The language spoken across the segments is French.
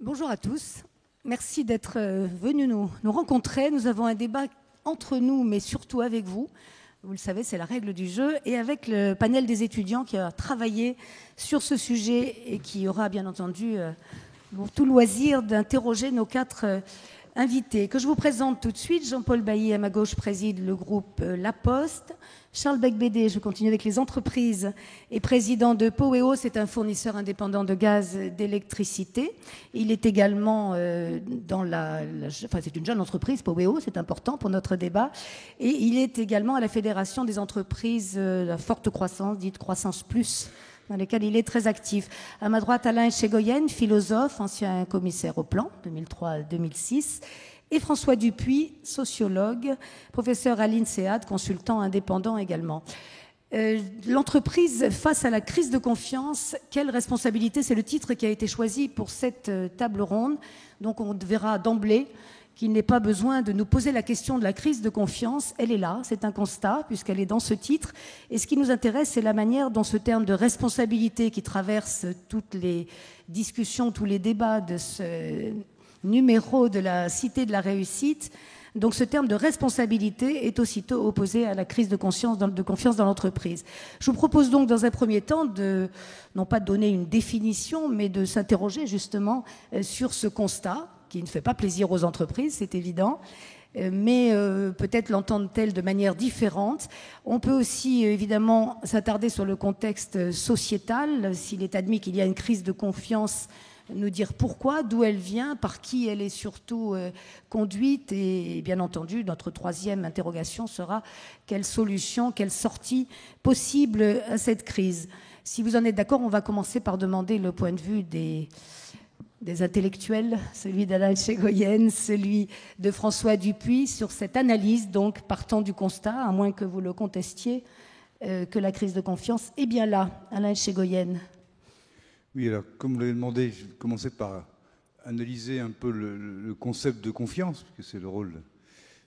Bonjour à tous. Merci d'être venus nous rencontrer. Nous avons un débat entre nous, mais surtout avec vous. Vous le savez, c'est la règle du jeu. Et avec le panel des étudiants qui a travaillé sur ce sujet et qui aura bien entendu tout loisir d'interroger nos quatre invités. Que je vous présente tout de suite. Jean-Paul Bailly, à ma gauche, préside le groupe La Poste. Charles Becbédé, je continue avec les entreprises, est président de Poweo, c'est un fournisseur indépendant de gaz d'électricité. Il est également c'est une jeune entreprise, Poweo, c'est important pour notre débat. Et il est également à la Fédération des entreprises à forte croissance, dite Croissance Plus, dans lesquelles il est très actif. À ma droite, Alain Echegoyen, philosophe, ancien commissaire au plan, 2003-2006. Et François Dupuis, sociologue, professeur à l'INSEAD, consultant indépendant également. L'entreprise face à la crise de confiance, quelle responsabilité? C'est le titre qui a été choisi pour cette table ronde. Donc on verra d'emblée qu'il n'est pas besoin de nous poser la question de la crise de confiance. Elle est là, c'est un constat, puisqu'elle est dans ce titre. Et ce qui nous intéresse, c'est la manière dont ce terme de responsabilité qui traverse toutes les discussions, tous les débats de ce numéro de la Cité de la Réussite. Donc ce terme de responsabilité est aussitôt opposé à la crise de confiance dans l'entreprise. Je vous propose donc dans un premier temps de, non pas de donner une définition, mais de s'interroger justement sur ce constat, qui ne fait pas plaisir aux entreprises, c'est évident, mais peut-être l'entendre-t-elle de manière différente. On peut aussi évidemment s'attarder sur le contexte sociétal, s'il est admis qu'il y a une crise de confiance, nous dire pourquoi, d'où elle vient, par qui elle est surtout conduite. Et bien entendu, notre troisième interrogation sera quelle solution, quelle sortie possible à cette crise. Si vous en êtes d'accord, on va commencer par demander le point de vue des intellectuels, celui d'Alain Echegoyen, celui de François Dupuis, sur cette analyse, donc partant du constat, à moins que vous le contestiez, que la crise de confiance est bien là. Alain Echegoyen. Oui, alors, comme vous l'avez demandé, je vais commencer par analyser un peu le concept de confiance, puisque c'est le rôle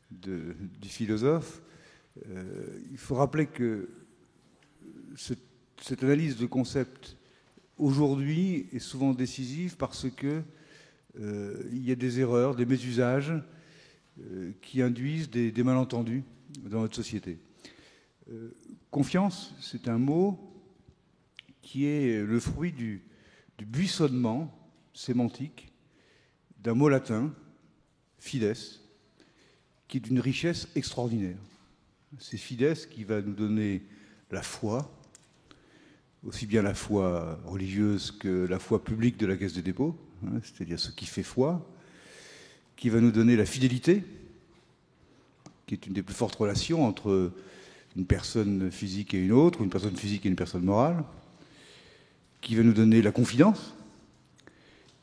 du philosophe. Il faut rappeler que cette analyse de concept, aujourd'hui, est souvent décisive parce que il y a des erreurs, des mésusages qui induisent des malentendus dans notre société. Confiance, c'est un mot qui est le fruit du buissonnement sémantique d'un mot latin, fides, qui est d'une richesse extraordinaire. C'est fides qui va nous donner la foi, aussi bien la foi religieuse que la foi publique de la Caisse des dépôts, c'est-à-dire ce qui fait foi, qui va nous donner la fidélité, qui est une des plus fortes relations entre une personne physique et une autre, ou une personne physique et une personne morale, qui va nous donner la confidence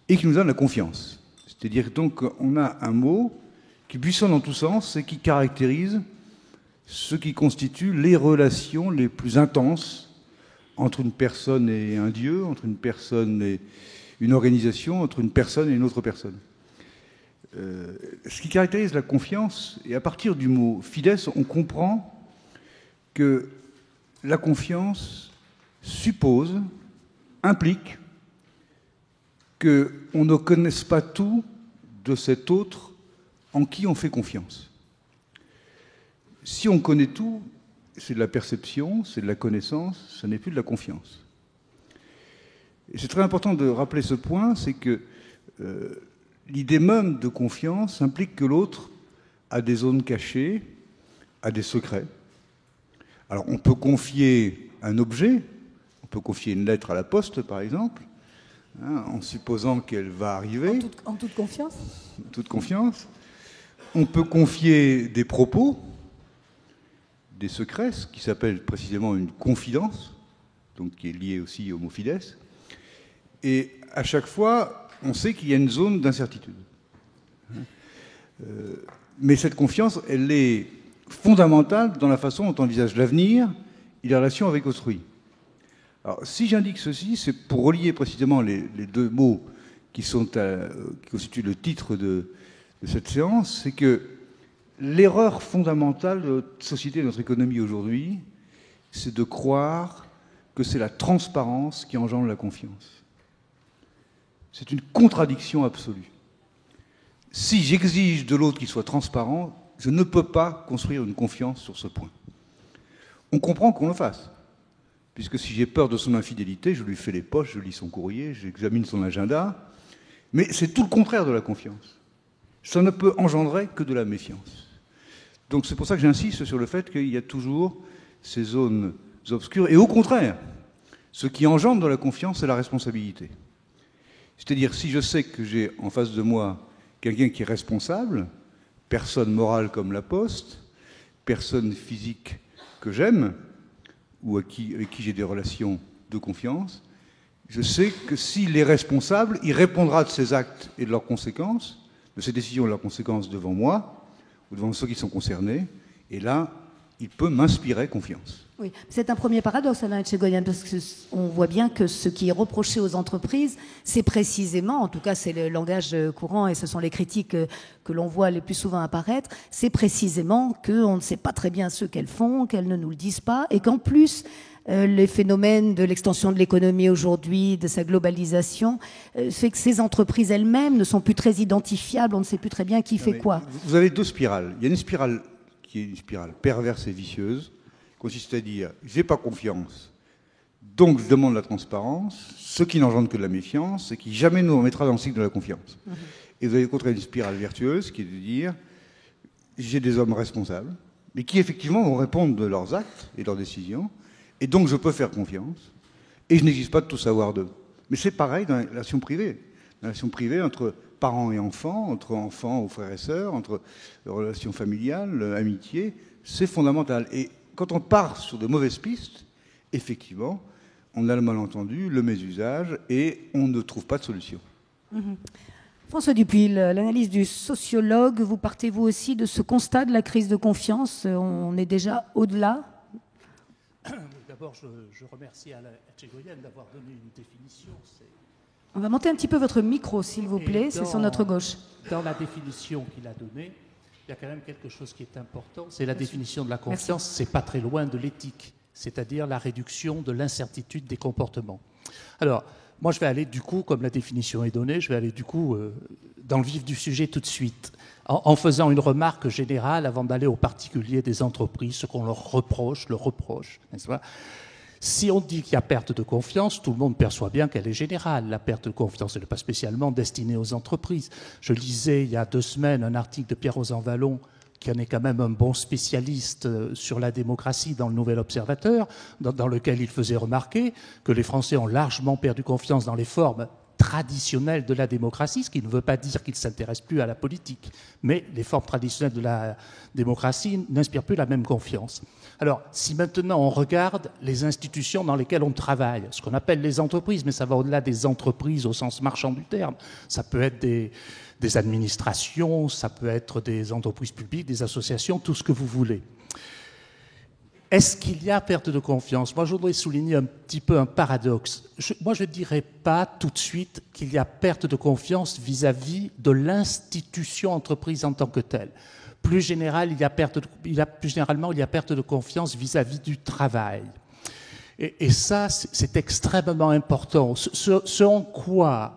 et qui nous donne la confiance. C'est-à-dire donc qu'on a un mot qui buissonne en tous sens et qui caractérise ce qui constitue les relations les plus intenses entre une personne et un Dieu, entre une personne et une organisation, entre une personne et une autre personne. Ce qui caractérise la confiance, et à partir du mot fides, on comprend que la confiance suppose implique qu'on ne connaisse pas tout de cet autre en qui on fait confiance. Si on connaît tout, c'est de la perception, c'est de la connaissance, ce n'est plus de la confiance. Et c'est très important de rappeler ce point, c'est que l'idée même de confiance implique que l'autre a des zones cachées, a des secrets. Alors on peut confier un objet, on peut confier une lettre à la poste par exemple, hein, en supposant qu'elle va arriver. En toute confiance ? En toute confiance. On peut confier des propos, des secrets, ce qui s'appelle précisément une confidence, donc qui est lié aussi au mot fides. Et à chaque fois, on sait qu'il y a une zone d'incertitude. Mais cette confiance, elle est fondamentale dans la façon dont on envisage l'avenir et les relations avec autrui. Alors, si j'indique ceci, c'est pour relier précisément les deux mots qui constituent le titre de cette séance, c'est que l'erreur fondamentale de notre société et de notre économie aujourd'hui, c'est de croire que c'est la transparence qui engendre la confiance. C'est une contradiction absolue. Si j'exige de l'autre qu'il soit transparent, je ne peux pas construire une confiance sur ce point. On comprend qu'on le fasse, puisque si j'ai peur de son infidélité, je lui fais les poches, je lis son courrier, j'examine son agenda, mais c'est tout le contraire de la confiance. Ça ne peut engendrer que de la méfiance. Donc c'est pour ça que j'insiste sur le fait qu'il y a toujours ces zones obscures, et au contraire, ce qui engendre de la confiance, c'est la responsabilité. C'est-à-dire, si je sais que j'ai en face de moi quelqu'un qui est responsable, personne morale comme la Poste, personne physique que j'aime, ou avec qui j'ai des relations de confiance, je sais que s'il est responsable, il répondra de ses actes et de leurs conséquences, de ses décisions et de leurs conséquences devant moi, ou devant ceux qui sont concernés, et là, il peut m'inspirer confiance. Oui, c'est un premier paradoxe, Alain Etchegoyen, parce qu'on voit bien que ce qui est reproché aux entreprises, c'est précisément, en tout cas c'est le langage courant et ce sont les critiques que l'on voit les plus souvent apparaître, c'est précisément qu'on ne sait pas très bien ce qu'elles font, qu'elles ne nous le disent pas, et qu'en plus, les phénomènes de l'extension de l'économie aujourd'hui, de sa globalisation, fait que ces entreprises elles-mêmes ne sont plus très identifiables, on ne sait plus très bien qui fait quoi. Vous avez deux spirales. Il y a une spirale qui est une spirale perverse et vicieuse, consiste à dire « j'ai pas confiance, donc je demande la transparence », ce qui n'engendre que de la méfiance et qui jamais nous remettra dans le cycle de la confiance. Et vous avez au contraire une spirale vertueuse qui est de dire « j'ai des hommes responsables, mais qui effectivement vont répondre de leurs actes et de leurs décisions, et donc je peux faire confiance, et je n'exige pas de tout savoir d'eux ». Mais c'est pareil dans la relation privée. Dans la relation privée entre parents et enfants, entre enfants ou frères et sœurs, entre relations familiales, amitié, c'est fondamental. Et quand on part sur de mauvaises pistes, effectivement, on a le malentendu, le mésusage, et on ne trouve pas de solution. François Dupuis, l'analyse du sociologue, vous partez vous aussi de ce constat de la crise de confiance? On est déjà au-delà? D'abord, je remercie Alain Etchegoyen d'avoir donné une définition. On va monter un petit peu votre micro, s'il vous plaît, c'est sur notre gauche. Dans la définition qu'il a donnée, il y a quand même quelque chose qui est important, c'est la définition de la confiance, c'est pas très loin de l'éthique, c'est-à-dire la réduction de l'incertitude des comportements. Alors, moi je vais aller du coup, comme la définition est donnée, je vais aller du coup dans le vif du sujet tout de suite, en faisant une remarque générale avant d'aller aux particuliers des entreprises, ce qu'on leur reproche, n'est-ce pas ? Si on dit qu'il y a perte de confiance, tout le monde perçoit bien qu'elle est générale. La perte de confiance, elle n'est pas spécialement destinée aux entreprises. Je lisais il y a 2 semaines un article de Pierre-Rosan Vallon, qui en est quand même un bon spécialiste sur la démocratie dans le Nouvel Observateur, dans lequel il faisait remarquer que les Français ont largement perdu confiance dans les formes traditionnelles de la démocratie, ce qui ne veut pas dire qu'ils ne s'intéressent plus à la politique. Mais les formes traditionnelles de la démocratie n'inspirent plus la même confiance. Alors, si maintenant on regarde les institutions dans lesquelles on travaille, ce qu'on appelle les entreprises, mais ça va au-delà des entreprises au sens marchand du terme, ça peut être des administrations, ça peut être des entreprises publiques, des associations, tout ce que vous voulez. Est-ce qu'il y a perte de confiance? Moi, je voudrais souligner un petit peu un paradoxe. Moi, je ne dirais pas tout de suite qu'il y a perte de confiance vis-à-vis de l'institution entreprise en tant que telle. Plus généralement, il y a perte de confiance vis-à-vis du travail. Et ça, c'est extrêmement important. Ce en quoi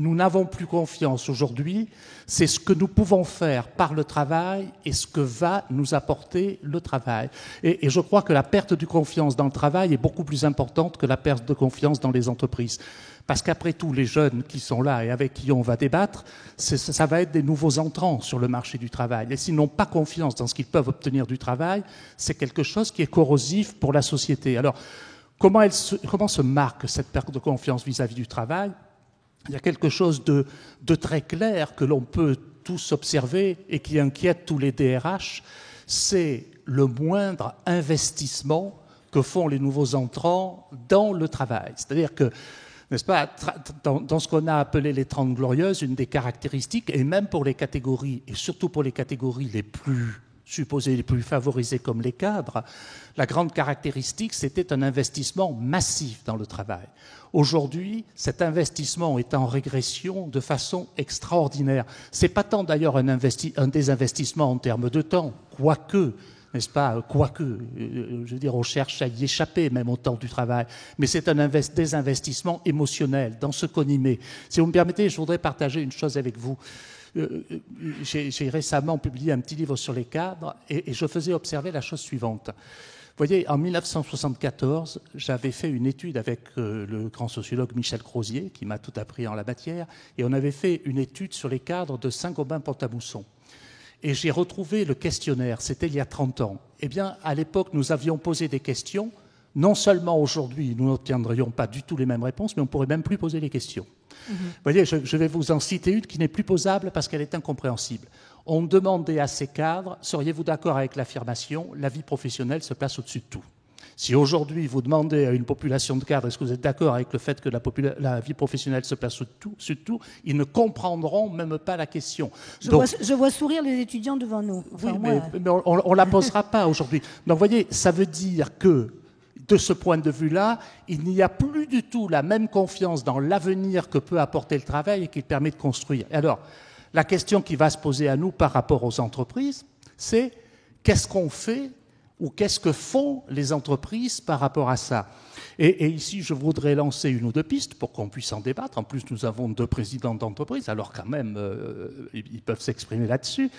nous n'avons plus confiance aujourd'hui, c'est ce que nous pouvons faire par le travail et ce que va nous apporter le travail. Et je crois que la perte de confiance dans le travail est beaucoup plus importante que la perte de confiance dans les entreprises. Parce qu'après tout, les jeunes qui sont là et avec qui on va débattre, ça va être des nouveaux entrants sur le marché du travail. Et s'ils n'ont pas confiance dans ce qu'ils peuvent obtenir du travail, c'est quelque chose qui est corrosif pour la société. Alors, comment se marque cette perte de confiance vis-à-vis du travail ? Il y a quelque chose de très clair que l'on peut tous observer et qui inquiète tous les DRH, c'est le moindre investissement que font les nouveaux entrants dans le travail. C'est-à-dire que, n'est-ce pas, dans ce qu'on a appelé les 30 glorieuses, une des caractéristiques, et même pour les catégories, et surtout pour les catégories les plus supposées les plus favorisées comme les cadres, la grande caractéristique, c'était un investissement massif dans le travail. Aujourd'hui, cet investissement est en régression de façon extraordinaire. Ce n'est pas tant d'ailleurs un désinvestissement en termes de temps, quoique, n'est-ce pas, je veux dire, on cherche à y échapper même au temps du travail, mais c'est un désinvestissement émotionnel dans ce qu'on y met. Si vous me permettez, je voudrais partager une chose avec vous. J'ai récemment publié un petit livre sur les cadres et je faisais observer la chose suivante. Vous voyez, en 1974, j'avais fait une étude avec le grand sociologue Michel Crozier, qui m'a tout appris en la matière, et on avait fait une étude sur les cadres de Saint-Gobain-Pont-à-Mousson. Et j'ai retrouvé le questionnaire, c'était il y a 30 ans. Eh bien, à l'époque, nous avions posé des questions. Non seulement aujourd'hui, nous n'obtiendrions pas du tout les mêmes réponses, mais on ne pourrait même plus poser les questions. Vous voyez, je vais vous en citer une qui n'est plus posable parce qu'elle est incompréhensible. On demandait à ces cadres, seriez-vous d'accord avec l'affirmation, la vie professionnelle se place au-dessus de tout. Si aujourd'hui vous demandez à une population de cadres, est-ce que vous êtes d'accord avec le fait que la vie professionnelle se place au-dessus de tout, ils ne comprendront même pas la question. Je vois sourire les étudiants devant nous. Enfin, oui, mais on ne la posera pas aujourd'hui. Donc vous voyez, ça veut dire que de ce point de vue-là, il n'y a plus du tout la même confiance dans l'avenir que peut apporter le travail et qu'il permet de construire. Alors, la question qui va se poser à nous par rapport aux entreprises, c'est qu'est-ce qu'on fait ou qu'est-ce que font les entreprises par rapport à ça ? Et ici, je voudrais lancer une ou deux pistes pour qu'on puisse en débattre. En plus, nous avons 2 présidents d'entreprise, alors quand même, ils peuvent s'exprimer là-dessus.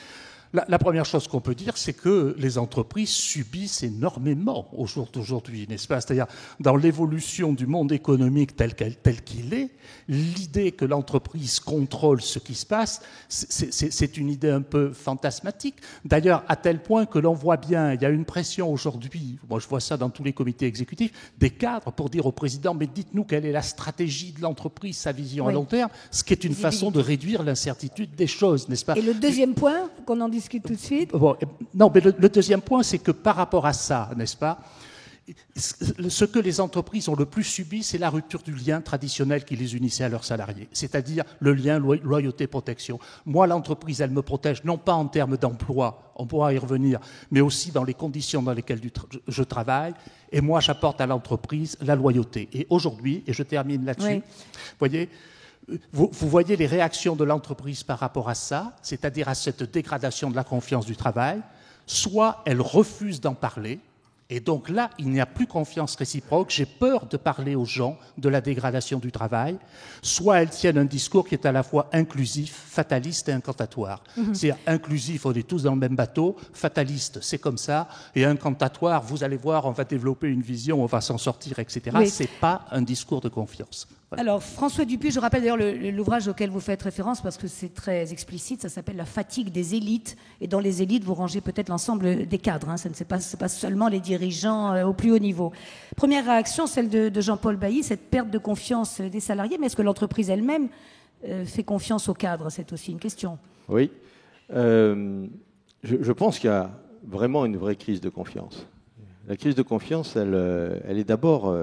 La première chose qu'on peut dire, c'est que les entreprises subissent énormément au jour d'aujourd'hui, n'est-ce pas ? C'est-à-dire, dans l'évolution du monde économique tel qu'il est, l'idée que l'entreprise contrôle ce qui se passe, c'est une idée un peu fantasmatique. D'ailleurs, à tel point que l'on voit bien, il y a une pression aujourd'hui, moi je vois ça dans tous les comités exécutifs, des cadres pour dire au président, mais dites-nous quelle est la stratégie de l'entreprise, sa vision à long terme, ce qui est une façon de réduire l'incertitude des choses, n'est-ce pas ? Et le deuxième point, qu'on en discute tout de suite. Bon, non, mais le deuxième point, c'est que par rapport à ça, n'est-ce pas, ce que les entreprises ont le plus subi, c'est la rupture du lien traditionnel qui les unissait à leurs salariés, c'est-à-dire le lien loyauté-protection. Moi, l'entreprise, elle me protège, non pas en termes d'emploi, on pourra y revenir, mais aussi dans les conditions dans lesquelles je travaille, et moi, j'apporte à l'entreprise la loyauté. Et aujourd'hui, et je termine là-dessus, voyez, vous voyez les réactions de l'entreprise par rapport à ça, c'est-à-dire à cette dégradation de la confiance du travail. Soit elle refuse d'en parler, et donc là, il n'y a plus confiance réciproque, j'ai peur de parler aux gens de la dégradation du travail, soit elles tiennent un discours qui est à la fois inclusif, fataliste et incantatoire. C'est inclusif, on est tous dans le même bateau, fataliste, c'est comme ça, et incantatoire, vous allez voir, on va développer une vision, on va s'en sortir, etc. Oui. C'est pas un discours de confiance. Voilà. Alors, François Dupuis, je rappelle d'ailleurs l'ouvrage auquel vous faites référence parce que c'est très explicite, ça s'appelle « La fatigue des élites ». Et dans les élites, vous rangez peut-être l'ensemble des cadres, hein, c'est pas seulement les dirigeants au plus haut niveau. Première réaction, celle de Jean-Paul Bailly, cette perte de confiance des salariés, mais est-ce que l'entreprise elle-même fait confiance aux cadres ? C'est aussi une question. Oui, je pense qu'il y a vraiment une vraie crise de confiance. La crise de confiance, elle est d'abord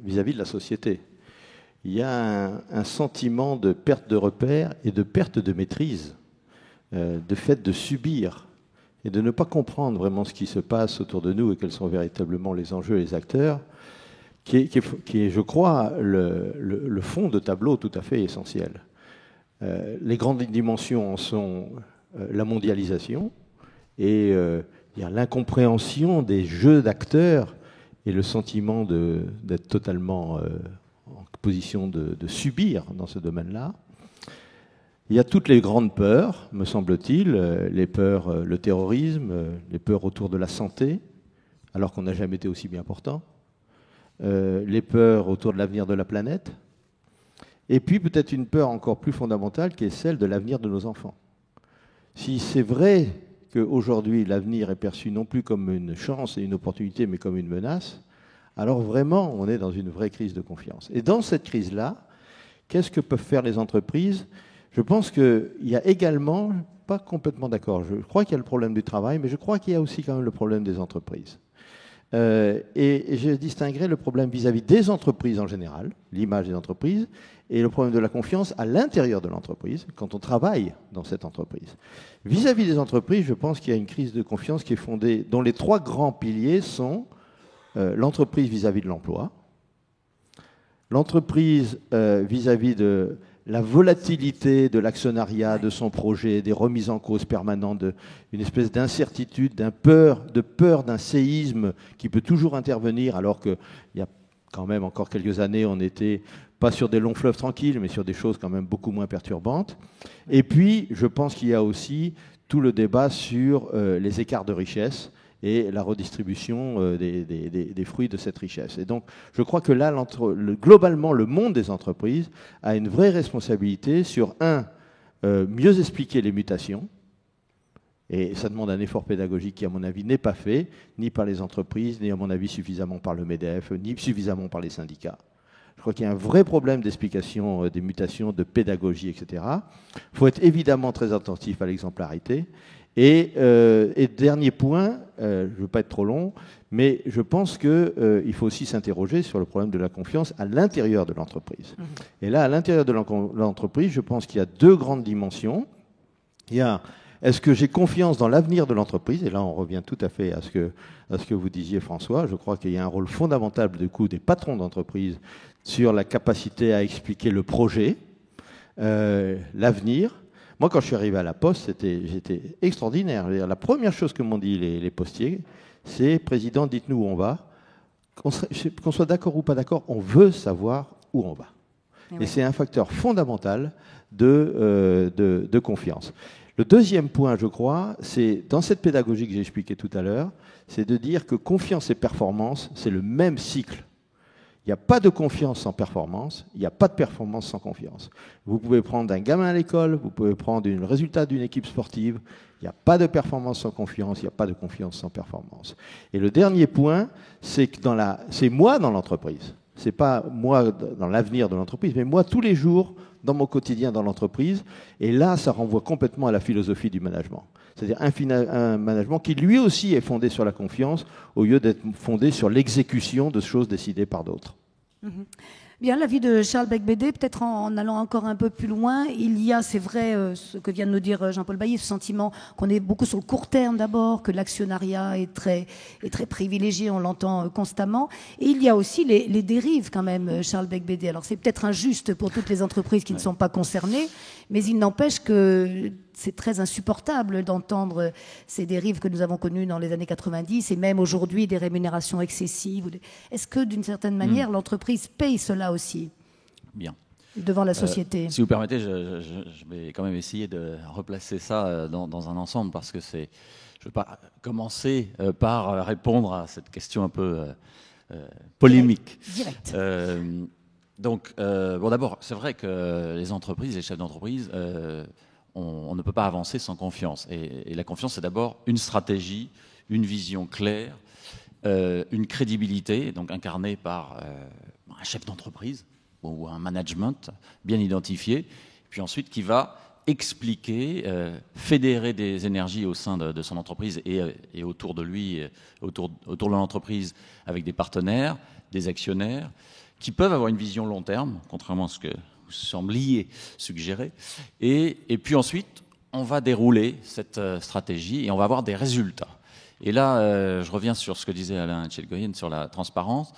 vis-à-vis de la société. Il y a un sentiment de perte de repères et de perte de maîtrise, de fait de subir et de ne pas comprendre vraiment ce qui se passe autour de nous et quels sont véritablement les enjeux et les acteurs, qui est, je crois, le fond de tableau tout à fait essentiel. Les grandes dimensions en sont la mondialisation et l'incompréhension des jeux d'acteurs et le sentiment d'être totalement en position de subir dans ce domaine-là. Il y a toutes les grandes peurs, me semble-t-il, les peurs, le terrorisme, les peurs autour de la santé, alors qu'on n'a jamais été aussi bien portant, les peurs autour de l'avenir de la planète, et puis peut-être une peur encore plus fondamentale qui est celle de l'avenir de nos enfants. Si c'est vrai qu'aujourd'hui l'avenir est perçu non plus comme une chance et une opportunité, mais comme une menace, alors vraiment on est dans une vraie crise de confiance. Et dans cette crise-là, qu'est-ce que peuvent faire les entreprises ? Je pense qu'il y a également, pas complètement d'accord, je crois qu'il y a le problème du travail, mais je crois qu'il y a aussi quand même le problème des entreprises. Et je distinguerai le problème vis-à-vis des entreprises en général, l'image des entreprises, et le problème de la confiance à l'intérieur de l'entreprise, quand on travaille dans cette entreprise. Vis-à-vis des entreprises, je pense qu'il y a une crise de confiance qui est fondée, dont les 3 grands piliers sont l'entreprise vis-à-vis de l'emploi, l'entreprise vis-à-vis de la volatilité de l'actionnariat, de son projet, des remises en cause permanentes, une espèce d'incertitude, de peur d'un séisme qui peut toujours intervenir, alors qu'il y a quand même encore quelques années, on n'était pas sur des longs fleuves tranquilles, mais sur des choses quand même beaucoup moins perturbantes. Et puis, je pense qu'il y a aussi tout le débat sur les écarts de richesse et la redistribution des fruits de cette richesse. Et donc, je crois que là, globalement, le monde des entreprises a une vraie responsabilité sur, mieux expliquer les mutations, et ça demande un effort pédagogique qui, à mon avis, n'est pas fait, ni par les entreprises, ni, à mon avis, suffisamment par le MEDEF, ni suffisamment par les syndicats. Je crois qu'il y a un vrai problème d'explication des mutations, de pédagogie, etc. Il faut être évidemment très attentif à l'exemplarité. Et dernier point, je ne veux pas être trop long, mais je pense qu'il faut aussi s'interroger sur le problème de la confiance à l'intérieur de l'entreprise. Et là, à l'intérieur de l'entreprise, je pense qu'il y a 2 grandes dimensions. Il y a, est-ce que j'ai confiance dans l'avenir de l'entreprise ? Et là, on revient tout à fait à ce que vous disiez, François. Je crois qu'il y a un rôle fondamental, du coup, des patrons d'entreprise sur la capacité à expliquer le projet, l'avenir. Moi, quand je suis arrivé à la Poste, j'étais extraordinaire. La première chose que m'ont dit les postiers, c'est « Président, dites-nous où on va. Qu'on soit d'accord ou pas d'accord, on veut savoir où on va. » Et c'est un facteur fondamental de confiance. Le deuxième point, je crois, c'est dans cette pédagogie que j'ai expliquée tout à l'heure, c'est de dire que confiance et performance, c'est le même cycle. Il n'y a pas de confiance sans performance, il n'y a pas de performance sans confiance. Vous pouvez prendre un gamin à l'école, vous pouvez prendre le résultat d'une équipe sportive, il n'y a pas de performance sans confiance, il n'y a pas de confiance sans performance. Et le dernier point, c'est que c'est moi dans l'entreprise. Ce n'est pas moi dans l'avenir de l'entreprise, mais moi tous les jours dans mon quotidien dans l'entreprise. Et là, ça renvoie complètement à la philosophie du management. C'est-à-dire un management qui lui aussi est fondé sur la confiance au lieu d'être fondé sur l'exécution de choses décidées par d'autres. Bien, l'avis de Charles Beigbeder, peut-être en allant encore un peu plus loin, il y a, c'est vrai, ce que vient de nous dire Jean-Paul Bailly, ce sentiment qu'on est beaucoup sur le court terme d'abord, que l'actionnariat est très privilégié, on l'entend constamment. Et il y a aussi les dérives quand même, Charles Beigbeder. Alors c'est peut-être injuste pour toutes les entreprises qui ne sont pas concernées, mais il n'empêche que c'est très insupportable d'entendre ces dérives que nous avons connues dans les années 90 et même aujourd'hui des rémunérations excessives. Est-ce que d'une certaine manière l'entreprise paye cela aussi ? Bien. Devant la société. Si vous permettez, je vais quand même essayer de replacer ça dans un ensemble parce que je ne veux pas commencer par répondre à cette question un peu polémique. Direct. Donc, d'abord, c'est vrai que les entreprises, les chefs d'entreprise, on ne peut pas avancer sans confiance. Et la confiance, c'est d'abord une stratégie, une vision claire, une crédibilité, donc incarnée par un chef d'entreprise ou un management bien identifié, puis ensuite qui va expliquer, fédérer des énergies au sein de son entreprise et autour de lui, autour de l'entreprise, avec des partenaires, des actionnaires, qui peuvent avoir une vision long terme, contrairement à ce que vous sembliez suggérer. Et puis ensuite, on va dérouler cette stratégie et on va avoir des résultats. Et là, je reviens sur ce que disait Alain Etchegolyen sur la transparence.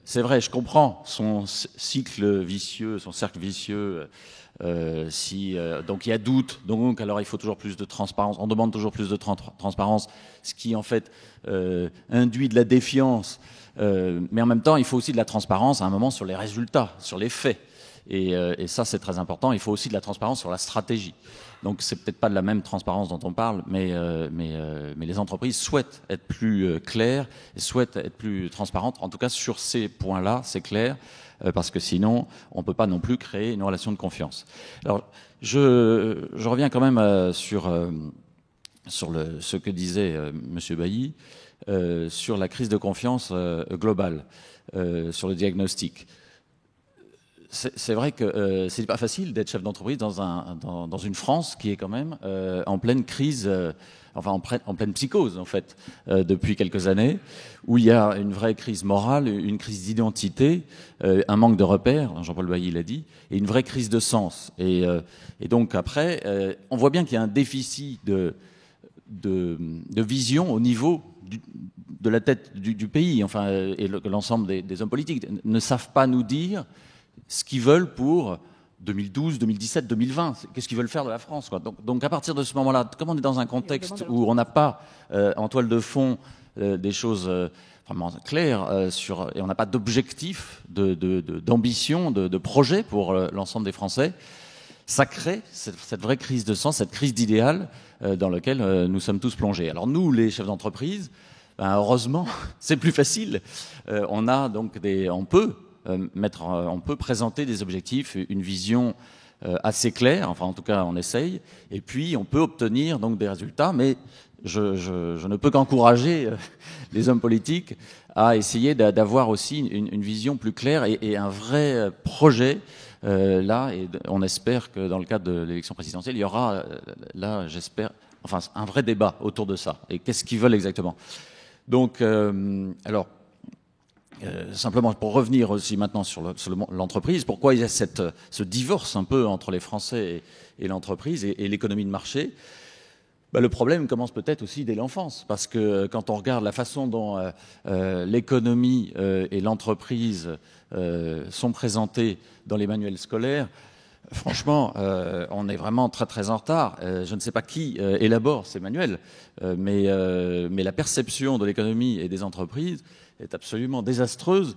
C'est vrai, je comprends son cycle vicieux, son cercle vicieux. Donc il y a doute, donc alors il faut toujours plus de transparence. On demande toujours plus de transparence, ce qui en fait induit de la défiance Mais en même temps, il faut aussi de la transparence à un moment sur les résultats, sur les faits. Et ça, c'est très important. Il faut aussi de la transparence sur la stratégie. Donc, c'est peut-être pas de la même transparence dont on parle, mais les entreprises souhaitent être plus claires et souhaitent être plus transparentes. En tout cas, sur ces points-là, c'est clair, parce que sinon, on peut pas non plus créer une relation de confiance. Alors, je reviens quand même sur ce que disait Monsieur Bailly sur la crise de confiance globale, sur le diagnostic. C'est vrai que c'est pas facile d'être chef d'entreprise dans une France qui est quand même en pleine crise, en pleine psychose en fait, depuis quelques années, où il y a une vraie crise morale, une crise d'identité, un manque de repères, Jean-Paul Bailly l'a dit, et une vraie crise de sens. Et donc après, on voit bien qu'il y a un déficit de vision au niveau de la tête du pays, enfin, et l'ensemble des hommes politiques ne savent pas nous dire ce qu'ils veulent pour 2012, 2017, 2020. Qu'est-ce qu'ils veulent faire de la France, quoi. Donc à partir de ce moment-là, comme on est dans un contexte où on n'a pas en toile de fond des choses vraiment claires et on n'a pas d'objectif, d'ambition, de projet pour l'ensemble des Français, ça crée cette vraie crise de sens, cette crise d'idéal dans laquelle nous sommes tous plongés. Alors nous, les chefs d'entreprise, heureusement, c'est plus facile. On peut présenter des objectifs, une vision assez claire, enfin en tout cas on essaye, et puis on peut obtenir donc des résultats, mais je ne peux qu'encourager les hommes politiques à essayer d'avoir aussi une vision plus claire et un vrai projet là, et on espère que dans le cadre de l'élection présidentielle, il y aura là, j'espère, enfin un vrai débat autour de ça, et qu'est-ce qu'ils veulent exactement. Donc, alors, simplement pour revenir aussi maintenant sur l'entreprise, pourquoi il y a ce divorce un peu entre les Français et l'entreprise et l'économie de marché. Le problème commence peut-être aussi dès l'enfance, parce que quand on regarde la façon dont l'économie et l'entreprise sont présentées dans les manuels scolaires, franchement, on est vraiment très très en retard. Je ne sais pas qui élabore ces manuels, mais la perception de l'économie et des entreprises est absolument désastreuse.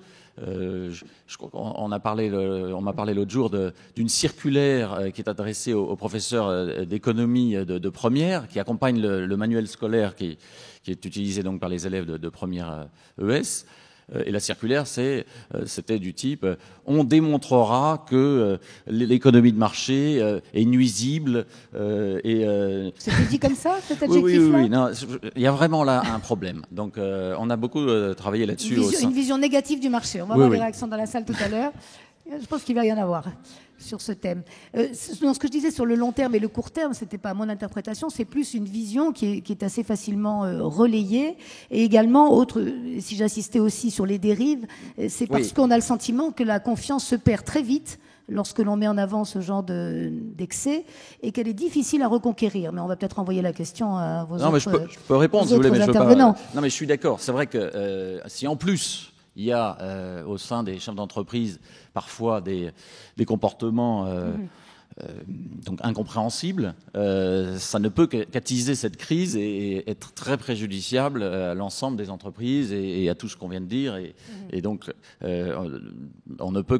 On m'a parlé l'autre jour d'une circulaire qui est adressée aux professeurs d'économie de première, qui accompagne le manuel scolaire qui est utilisé donc par les élèves de première ES. Et la circulaire, c'était du type on démontrera que l'économie de marché est nuisible. C'était dit comme ça, cet adjectif-là ? Oui. Non, il y a vraiment là un problème. Donc, on a beaucoup travaillé là-dessus. Une vision négative du marché. On va voir les réactions dans la salle tout à l'heure. Je pense qu'il va y en avoir sur ce thème. Ce que je disais sur le long terme et le court terme, c'était pas mon interprétation, c'est plus une vision qui est assez facilement relayée. Et également, si j'insistais aussi sur les dérives, c'est parce qu'on a le sentiment que la confiance se perd très vite lorsque l'on met en avant ce genre d'excès et qu'elle est difficile à reconquérir. Mais on va peut-être envoyer la question à vos autres intervenants. Je peux répondre si vous voulez, mais je veux pas. Non, mais je suis d'accord. C'est vrai que si en plus il y a au sein des chefs d'entreprise parfois des comportements donc incompréhensibles, ça ne peut qu'attiser cette crise et être très préjudiciable à l'ensemble des entreprises et à tout ce qu'on vient de dire. Et donc, on ne peut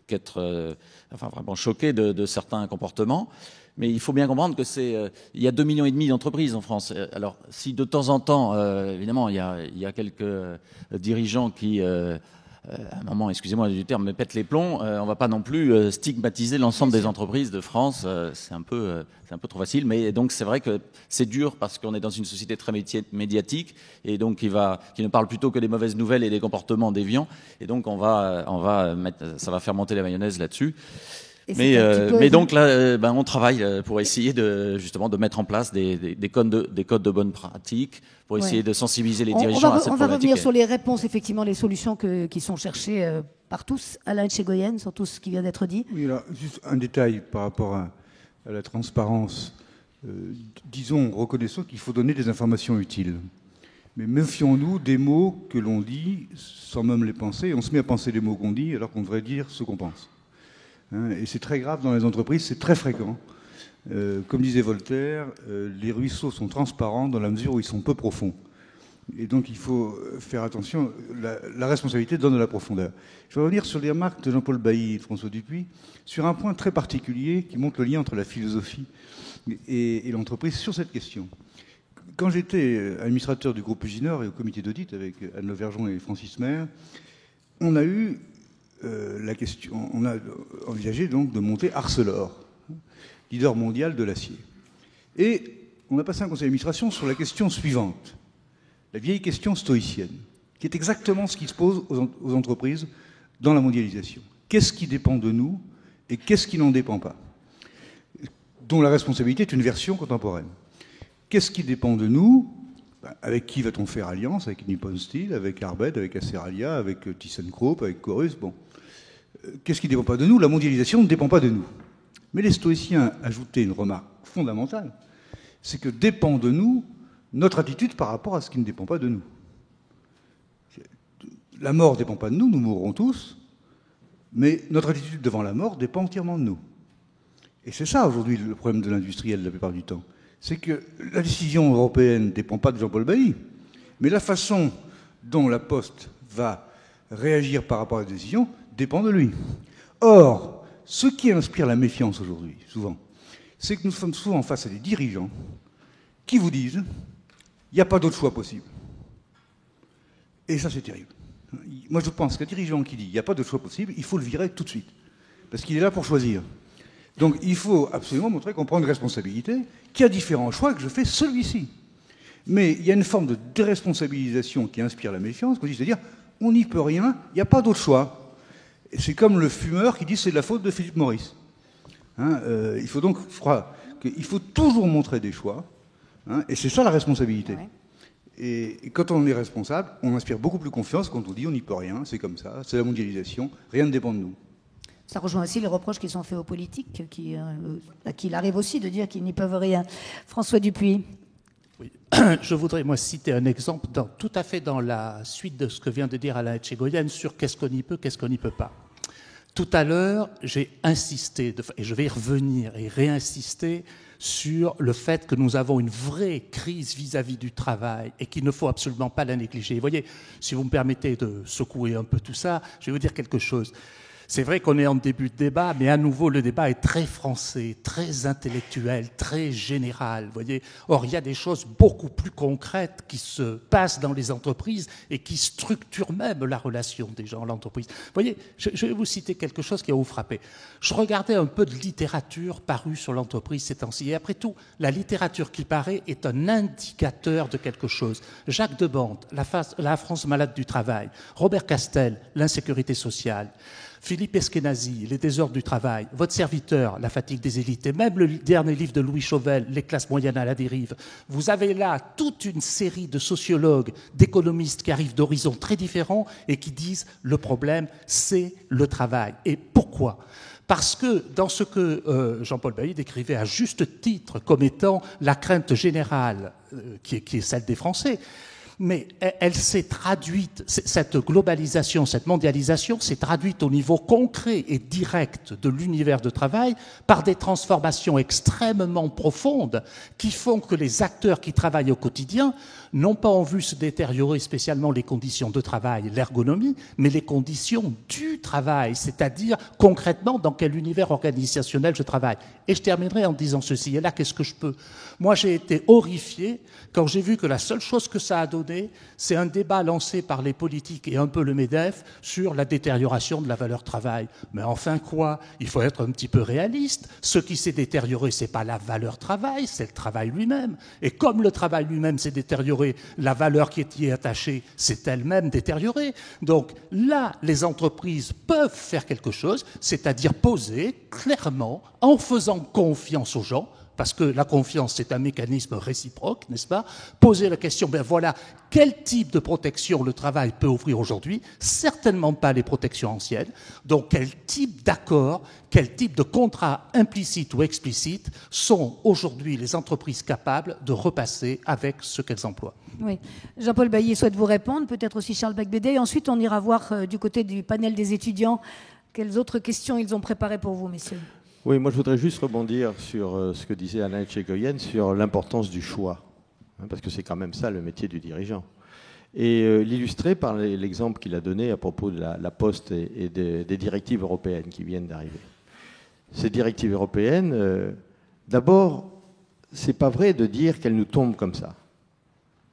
qu'être vraiment choqué de certains comportements. Mais il faut bien comprendre que il y a 2,5 millions d'entreprises en France. Alors, si de temps en temps, évidemment, il y a quelques dirigeants qui, à un moment, excusez-moi du terme, me pètent les plombs, on va pas non plus stigmatiser l'ensemble des entreprises de France. C'est un peu trop facile. Mais donc, c'est vrai que c'est dur parce qu'on est dans une société très médiatique et donc qui ne parle plutôt que des mauvaises nouvelles et des comportements déviants. Et donc, ça va faire monter la mayonnaise là-dessus. Mais donc là, on travaille pour essayer justement de mettre en place des codes de bonne pratique, pour essayer de sensibiliser les dirigeants à cette problématique. On va revenir sur les réponses, effectivement, les solutions qui sont cherchées par tous. Alain Etchegoyen, sur tout ce qui vient d'être dit. Oui, là, juste un détail par rapport à la transparence. Reconnaissons qu'il faut donner des informations utiles. Mais méfions-nous des mots que l'on dit sans même les penser. On se met à penser les mots qu'on dit alors qu'on devrait dire ce qu'on pense. Et c'est très grave dans les entreprises, c'est très fréquent. Comme disait Voltaire, les ruisseaux sont transparents dans la mesure où ils sont peu profonds. Et donc il faut faire attention, la responsabilité donne de la profondeur. Je vais revenir sur les remarques de Jean-Paul Bailly et de François Dupuis sur un point très particulier qui montre le lien entre la philosophie et l'entreprise sur cette question. Quand j'étais administrateur du groupe Usinor et au comité d'audit avec Anne Lauvergeon et Francis Maire, on a eu la question, on a envisagé donc de monter Arcelor, leader mondial de l'acier. Et on a passé un conseil d'administration sur la question suivante, la vieille question stoïcienne, qui est exactement ce qui se pose aux entreprises dans la mondialisation. Qu'est-ce qui dépend de nous et qu'est-ce qui n'en dépend pas? Dont la responsabilité est une version contemporaine. Qu'est-ce qui dépend de nous? Avec qui va-t-on faire alliance? Avec Nippon Steel, avec Arbed, avec Aceralia, avec ThyssenKrupp, avec Corus? Bon. Qu'est-ce qui ne dépend pas de nous? La mondialisation ne dépend pas de nous. Mais les stoïciens ajoutaient une remarque fondamentale, c'est que dépend de nous notre attitude par rapport à ce qui ne dépend pas de nous. La mort ne dépend pas de nous, nous mourrons tous, mais notre attitude devant la mort dépend entièrement de nous. Et c'est ça aujourd'hui le problème de l'industriel la plupart du temps. C'est que la décision européenne ne dépend pas de Jean-Paul Bailly, mais la façon dont la Poste va réagir par rapport à la décision dépend de lui. Or, ce qui inspire la méfiance aujourd'hui, souvent, c'est que nous sommes souvent face à des dirigeants qui vous disent il n'y a pas d'autre choix possible. Et ça, c'est terrible. Moi, je pense qu'un dirigeant qui dit il n'y a pas d'autre choix possible, il faut le virer tout de suite. Parce qu'il est là pour choisir. Donc, il faut absolument montrer qu'on prend une responsabilité, qu'il y a différents choix, que je fais celui-ci. Mais il y a une forme de déresponsabilisation qui inspire la méfiance, c'est-à-dire on n'y peut rien, il n'y a pas d'autre choix. C'est comme le fumeur qui dit c'est de la faute de Philippe Maurice. Il faut donc, je crois, qu'il faut toujours montrer des choix, et c'est ça la responsabilité. Ouais. Et quand on est responsable, on inspire beaucoup plus confiance quand on dit on n'y peut rien, c'est comme ça, c'est la mondialisation, rien ne dépend de nous. Ça rejoint aussi les reproches qui sont faits aux politiques, à qui il arrive aussi de dire qu'ils n'y peuvent rien. François Dupuis. Oui. Je voudrais, moi, citer un exemple tout à fait dans la suite de ce que vient de dire Alain Etchegoyen sur qu'est-ce qu'on y peut, qu'est-ce qu'on n'y peut pas. Tout à l'heure, j'ai insisté, et je vais y revenir et réinsister sur le fait que nous avons une vraie crise vis-à-vis du travail et qu'il ne faut absolument pas la négliger. Vous voyez, si vous me permettez de secouer un peu tout ça, je vais vous dire quelque chose. C'est vrai qu'on est en début de débat, mais à nouveau, le débat est très français, très intellectuel, très général. Vous voyez. Or, il y a des choses beaucoup plus concrètes qui se passent dans les entreprises et qui structurent même la relation des gens à l'entreprise. Vous voyez, je vais vous citer quelque chose qui va vous frapper. Je regardais un peu de littérature parue sur l'entreprise ces temps-ci. Et après tout, la littérature qui paraît est un indicateur de quelque chose. Jacques Debande, La France malade du travail. Robert Castel, L'insécurité sociale. Philippe Eskenazi, Les désordres du travail, Votre serviteur, La fatigue des élites, et même le dernier livre de Louis Chauvel, Les classes moyennes à la dérive. Vous avez là toute une série de sociologues, d'économistes qui arrivent d'horizons très différents et qui disent le problème, c'est le travail. Et pourquoi ? Parce que dans ce que Jean-Paul Bailly décrivait à juste titre comme étant la crainte générale, qui est celle des Français, mais elle s'est traduite, cette globalisation, cette mondialisation s'est traduite au niveau concret et direct de l'univers de travail par des transformations extrêmement profondes qui font que les acteurs qui travaillent au quotidien n'ont pas en vue se détériorer spécialement les conditions de travail, l'ergonomie, mais les conditions du travail, c'est-à-dire concrètement dans quel univers organisationnel je travaille. Et je terminerai en disant ceci, et là qu'est-ce que je peux ? Moi j'ai été horrifié quand j'ai vu que la seule chose que ça a donné, c'est un débat lancé par les politiques et un peu le MEDEF sur la détérioration de la valeur travail. Mais enfin quoi ? Il faut être un petit peu réaliste. Ce qui s'est détérioré, c'est pas la valeur travail, c'est le travail lui-même. Et comme le travail lui-même s'est détérioré, la valeur qui y est attachée s'est elle-même détériorée. Donc là, les entreprises peuvent faire quelque chose, c'est-à-dire poser clairement, en faisant confiance aux gens, parce que la confiance, c'est un mécanisme réciproque, n'est-ce pas ? Poser la question, ben voilà, quel type de protection le travail peut offrir aujourd'hui ? Certainement pas les protections anciennes. Donc, quel type d'accord, quel type de contrat implicite ou explicite sont aujourd'hui les entreprises capables de repasser avec ce qu'elles emploient ? Oui. Jean-Paul Bailly souhaite vous répondre, peut-être aussi Charles Bacbédé. Et ensuite, on ira voir du côté du panel des étudiants quelles autres questions ils ont préparées pour vous, messieurs. Oui, moi je voudrais juste rebondir sur ce que disait Alain Etchegoyen sur l'importance du choix, parce que c'est quand même ça le métier du dirigeant. et l'illustrer par l'exemple qu'il a donné à propos de la Poste et des directives européennes qui viennent d'arriver. Ces directives européennes, d'abord, c'est pas vrai de dire qu'elles nous tombent comme ça.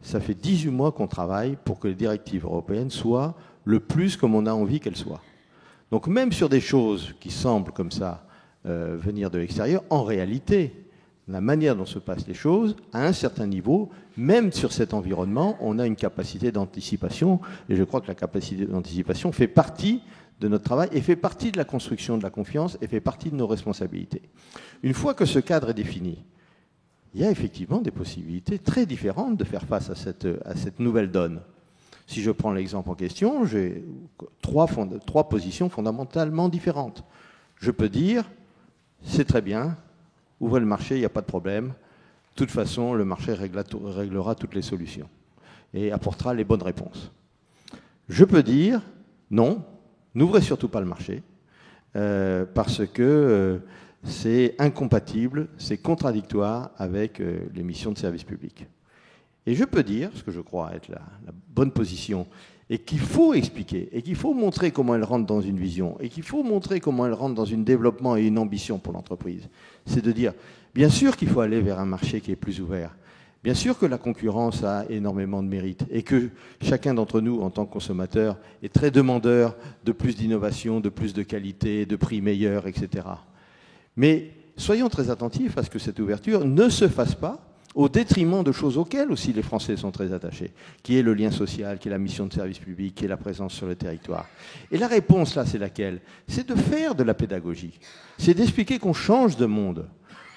Ça fait 18 mois qu'on travaille pour que les directives européennes soient le plus comme on a envie qu'elles soient. Donc même sur des choses qui semblent comme ça venir de l'extérieur, en réalité, la manière dont se passent les choses, à un certain niveau, même sur cet environnement, on a une capacité d'anticipation, et je crois que la capacité d'anticipation fait partie de notre travail et fait partie de la construction de la confiance et fait partie de nos responsabilités. Une fois que ce cadre est défini, il y a effectivement des possibilités très différentes de faire face à cette nouvelle donne. Si je prends l'exemple en question, j'ai trois positions fondamentalement différentes. Je peux dire, c'est très bien, ouvrez le marché, il n'y a pas de problème. De toute façon, le marché réglera toutes les solutions et apportera les bonnes réponses. Je peux dire, non, n'ouvrez surtout pas le marché, parce que c'est incompatible, c'est contradictoire avec les missions de service public. Et je peux dire, ce que je crois être la bonne position, et qu'il faut expliquer, et qu'il faut montrer comment elle rentre dans une vision, et qu'il faut montrer comment elle rentre dans un développement et une ambition pour l'entreprise, c'est de dire, bien sûr qu'il faut aller vers un marché qui est plus ouvert, bien sûr que la concurrence a énormément de mérite, et que chacun d'entre nous, en tant que consommateur, est très demandeur de plus d'innovation, de plus de qualité, de prix meilleurs, etc. Mais soyons très attentifs à ce que cette ouverture ne se fasse pas au détriment de choses auxquelles aussi les Français sont très attachés, qui est le lien social, qui est la mission de service public, qui est la présence sur le territoire. Et la réponse, là, c'est laquelle? C'est de faire de la pédagogie. C'est d'expliquer qu'on change de monde,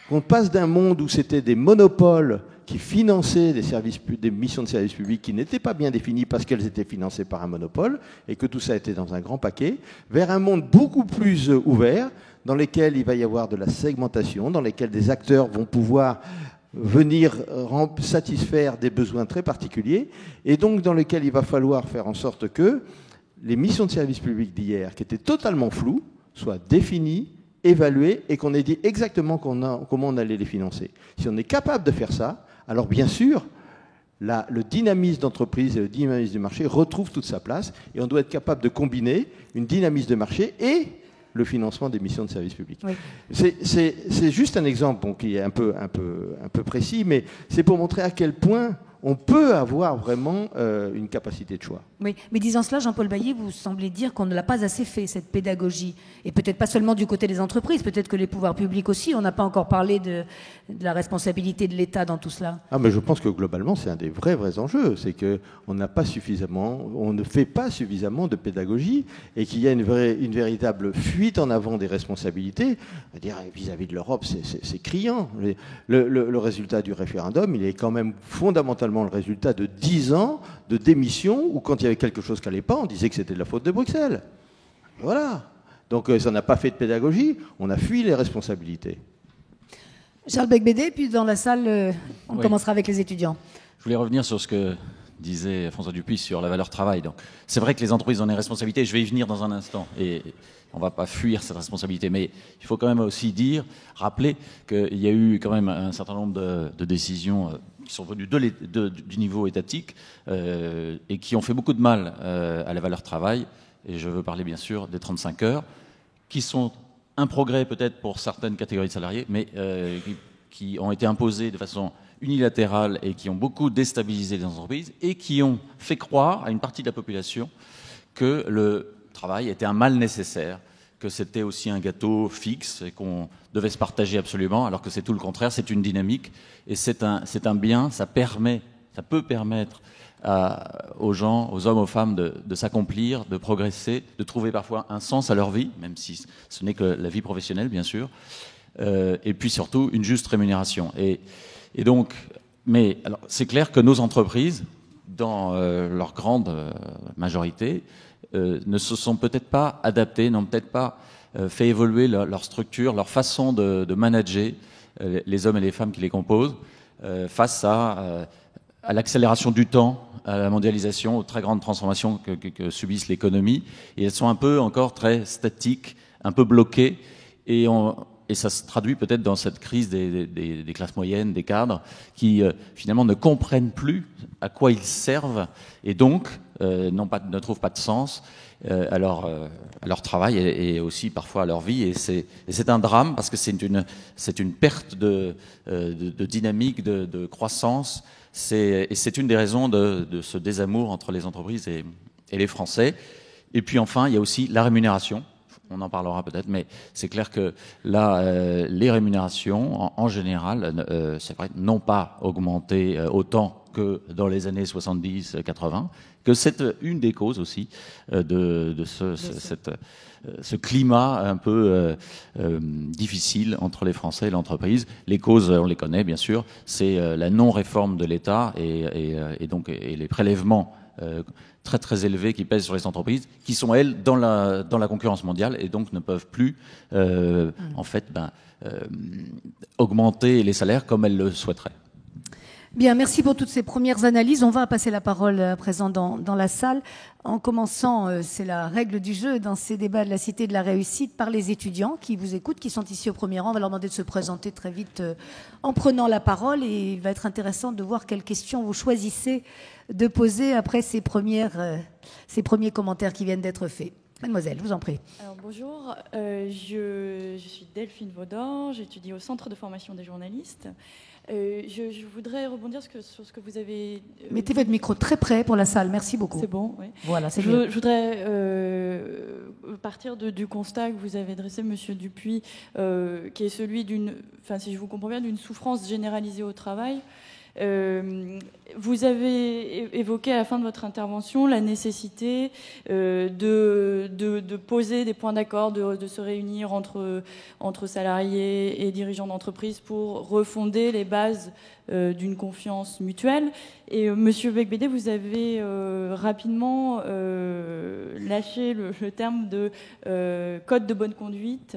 qu'on passe d'un monde où c'était des monopoles qui finançaient des missions de service public qui n'étaient pas bien définies parce qu'elles étaient financées par un monopole, et que tout ça était dans un grand paquet, vers un monde beaucoup plus ouvert, dans lequel il va y avoir de la segmentation, dans lequel des acteurs vont pouvoir venir satisfaire des besoins très particuliers, et donc dans lequel il va falloir faire en sorte que les missions de service public d'hier, qui étaient totalement floues, soient définies, évaluées, et qu'on ait dit exactement comment on allait les financer. Si on est capable de faire ça, alors bien sûr, le dynamisme d'entreprise et le dynamisme du marché retrouvent toute sa place, et on doit être capable de combiner une dynamisme de marché et le financement des missions de service public. Oui. C'est juste un exemple qui est un peu précis, mais c'est pour montrer à quel point on peut avoir vraiment une capacité de choix. Oui, mais disant cela, Jean-Paul Bailly, vous semblez dire qu'on ne l'a pas assez fait, cette pédagogie. Et peut-être pas seulement du côté des entreprises, peut-être que les pouvoirs publics aussi. On n'a pas encore parlé de la responsabilité de l'État dans tout cela. Ah, mais je pense que globalement, c'est un des vrais enjeux. C'est qu'on n'a pas suffisamment, on ne fait pas suffisamment de pédagogie, et qu'il y a une véritable fuite en avant des responsabilités. Vis-à-vis de l'Europe, c'est criant. Le résultat du référendum, il est quand même fondamentalement le résultat de 10 ans de démission, où quand il y avait quelque chose qui n'allait pas, on disait que c'était de la faute de Bruxelles. Voilà. Donc ça n'a pas fait de pédagogie, on a fui les responsabilités. Charles Beigbeder, puis dans la salle, on commencera avec les étudiants. Je voulais revenir sur ce que disait François Dupuis sur la valeur travail. Donc, c'est vrai que les entreprises ont des responsabilités, je vais y venir dans un instant, et on ne va pas fuir cette responsabilité, mais il faut quand même aussi rappeler qu'il y a eu quand même un certain nombre de décisions qui sont venues du niveau étatique et qui ont fait beaucoup de mal à la valeur travail, et je veux parler bien sûr des 35 heures, qui sont un progrès peut-être pour certaines catégories de salariés, mais qui ont été imposées de façon unilatérale et qui ont beaucoup déstabilisé les entreprises et qui ont fait croire à une partie de la population que le travail était un mal nécessaire, que c'était aussi un gâteau fixe et qu'on devait se partager absolument, alors que c'est tout le contraire, c'est une dynamique et c'est un bien, ça peut permettre aux gens, aux hommes, aux femmes de s'accomplir, de progresser, de trouver parfois un sens à leur vie, même si ce n'est que la vie professionnelle, bien sûr, et puis surtout une juste rémunération. Et donc, mais alors, c'est clair que nos entreprises, dans leur grande majorité, ne se sont peut-être pas adaptées, n'ont peut-être pas fait évoluer leur structure, leur façon de manager les hommes et les femmes qui les composent face à l'accélération du temps, à la mondialisation, aux très grandes transformations que subissent l'économie. Et elles sont un peu encore très statiques, un peu bloquées. Et et ça se traduit peut-être dans cette crise des classes moyennes, des cadres, qui finalement ne comprennent plus à quoi ils servent et donc ne trouvent pas de sens à leur travail et aussi parfois à leur vie. Et c'est un drame parce que c'est une perte de dynamique, de croissance. Et c'est une des raisons de ce désamour entre les entreprises et les Français. Et puis enfin, il y a aussi la rémunération. On en parlera peut-être, mais c'est clair que là, les rémunérations, en général, c'est vrai, n'ont pas augmenté autant que dans les années 70-80, que c'est une des causes aussi de ce climat un peu difficile entre les Français et l'entreprise. Les causes, on les connaît bien sûr, c'est la non-réforme de l'État et donc les prélèvements très très élevés qui pèsent sur les entreprises, qui sont elles dans la concurrence mondiale et donc ne peuvent plus en fait augmenter les salaires comme elles le souhaiteraient. Bien, merci pour toutes ces premières analyses. On va passer la parole à présent dans la salle, en commençant, c'est la règle du jeu dans ces débats de la Cité de la Réussite, par les étudiants qui vous écoutent, qui sont ici au premier rang. On va leur demander de se présenter très vite en prenant la parole et il va être intéressant de voir quelles questions vous choisissez de poser après ces premiers commentaires qui viennent d'être faits. Mademoiselle, je vous en prie. Alors, bonjour, je suis Delphine Vaudor, j'étudie au Centre de formation des journalistes. Je voudrais rebondir sur ce que vous avez... Mettez votre micro très près pour la salle, merci beaucoup. C'est bon, oui. Voilà, c'est mieux. Je voudrais partir du constat que vous avez dressé, Monsieur Dupuis, qui est celui si je vous comprends bien, d'une souffrance généralisée au travail. Vous avez évoqué à la fin de votre intervention la nécessité de poser des points d'accord, de se réunir entre salariés et dirigeants d'entreprise pour refonder les bases d'une confiance mutuelle. Et Monsieur Beigbeder, vous avez rapidement lâché le terme de code de bonne conduite.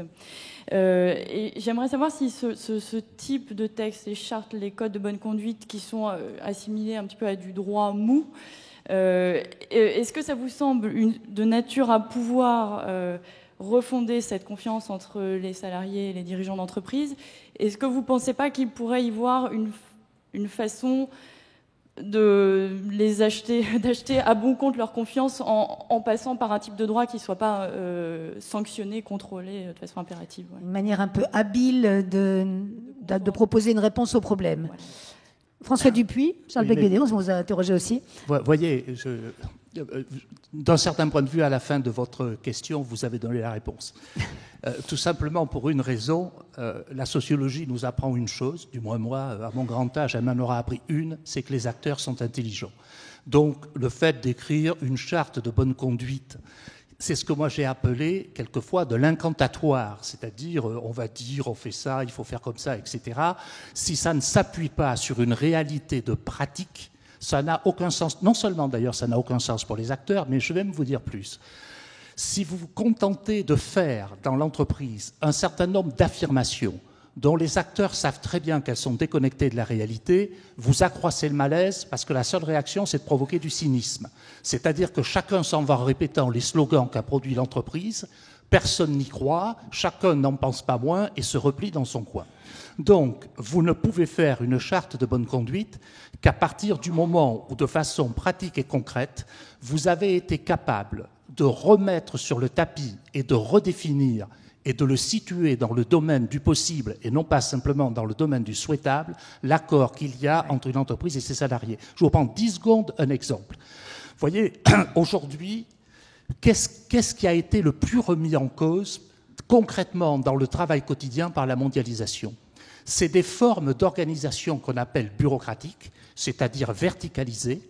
Et j'aimerais savoir si ce type de texte, les chartes, les codes de bonne conduite qui sont assimilés un petit peu à du droit mou, est-ce que ça vous semble de nature à pouvoir refonder cette confiance entre les salariés et les dirigeants d'entreprise? Est-ce que vous ne pensez pas qu'il pourrait y avoir une façon d'acheter à bon compte leur confiance en passant par un type de droit qui ne soit pas sanctionné, contrôlé de façon impérative? Une manière un peu habile de proposer une réponse au problème. Voilà. François Dupuis, Charles Beigbeder, on vous a interrogé aussi. Voyez, d'un certain point de vue, à la fin de votre question, vous avez donné la réponse. Tout simplement pour une raison, la sociologie nous apprend une chose, du moins moi, à mon grand âge, elle m'en aura appris une, c'est que les acteurs sont intelligents. Donc le fait d'écrire une charte de bonne conduite, c'est ce que moi j'ai appelé quelquefois de l'incantatoire, c'est-à-dire on va dire on fait ça, il faut faire comme ça, etc. Si ça ne s'appuie pas sur une réalité de pratique, ça n'a aucun sens. Non seulement d'ailleurs ça n'a aucun sens pour les acteurs, mais je vais même vous dire plus. Si vous vous contentez de faire dans l'entreprise un certain nombre d'affirmations dont les acteurs savent très bien qu'elles sont déconnectées de la réalité, vous accroissez le malaise parce que la seule réaction, c'est de provoquer du cynisme. C'est-à-dire que chacun s'en va en répétant les slogans qu'a produit l'entreprise, personne n'y croit, chacun n'en pense pas moins et se replie dans son coin. Donc, vous ne pouvez faire une charte de bonne conduite qu'à partir du moment où, de façon pratique et concrète, vous avez été capable de remettre sur le tapis et de redéfinir et de le situer dans le domaine du possible et non pas simplement dans le domaine du souhaitable, l'accord qu'il y a entre une entreprise et ses salariés. Je vous prends 10 secondes un exemple. Vous voyez, aujourd'hui, qu'est-ce qui a été le plus remis en cause concrètement dans le travail quotidien par la mondialisation? C'est des formes d'organisation qu'on appelle bureaucratiques, c'est-à-dire verticalisées,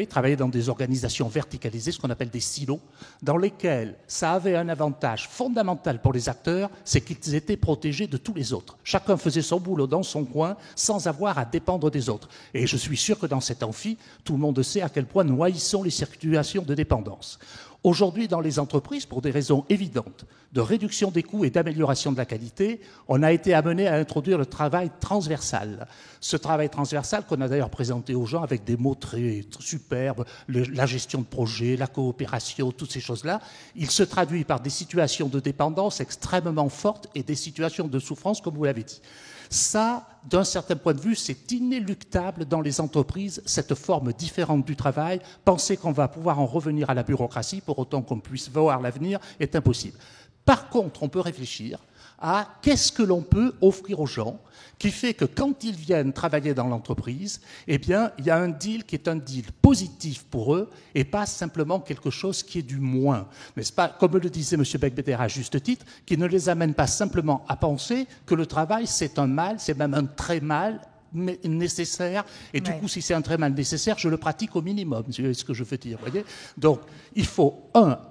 travailler dans des organisations verticalisées, ce qu'on appelle des silos, dans lesquels ça avait un avantage fondamental pour les acteurs, c'est qu'ils étaient protégés de tous les autres. Chacun faisait son boulot dans son coin sans avoir à dépendre des autres. Et je suis sûr que dans cet amphi, tout le monde sait à quel point nous haïssons les situations de dépendance. Aujourd'hui, dans les entreprises, pour des raisons évidentes de réduction des coûts et d'amélioration de la qualité, on a été amené à introduire le travail transversal. Ce travail transversal qu'on a d'ailleurs présenté aux gens avec des mots très superbes, la gestion de projet, la coopération, toutes ces choses-là, il se traduit par des situations de dépendance extrêmement fortes et des situations de souffrance, comme vous l'avez dit. Ça, d'un certain point de vue, c'est inéluctable dans les entreprises, cette forme différente du travail. Penser qu'on va pouvoir en revenir à la bureaucratie, pour autant qu'on puisse voir l'avenir, est impossible. Par contre, on peut réfléchir à qu'est-ce que l'on peut offrir aux gens qui fait que quand ils viennent travailler dans l'entreprise, eh bien, il y a un deal qui est un deal positif pour eux et pas simplement quelque chose qui est du moins. N'est-ce pas, comme le disait M. Becbéder à juste titre, qui ne les amène pas simplement à penser que le travail, c'est un mal, c'est même un très mal, mais nécessaire, et du coup, si c'est un très mal nécessaire, je le pratique au minimum, c'est ce que je veux dire, voyez. Donc, il faut,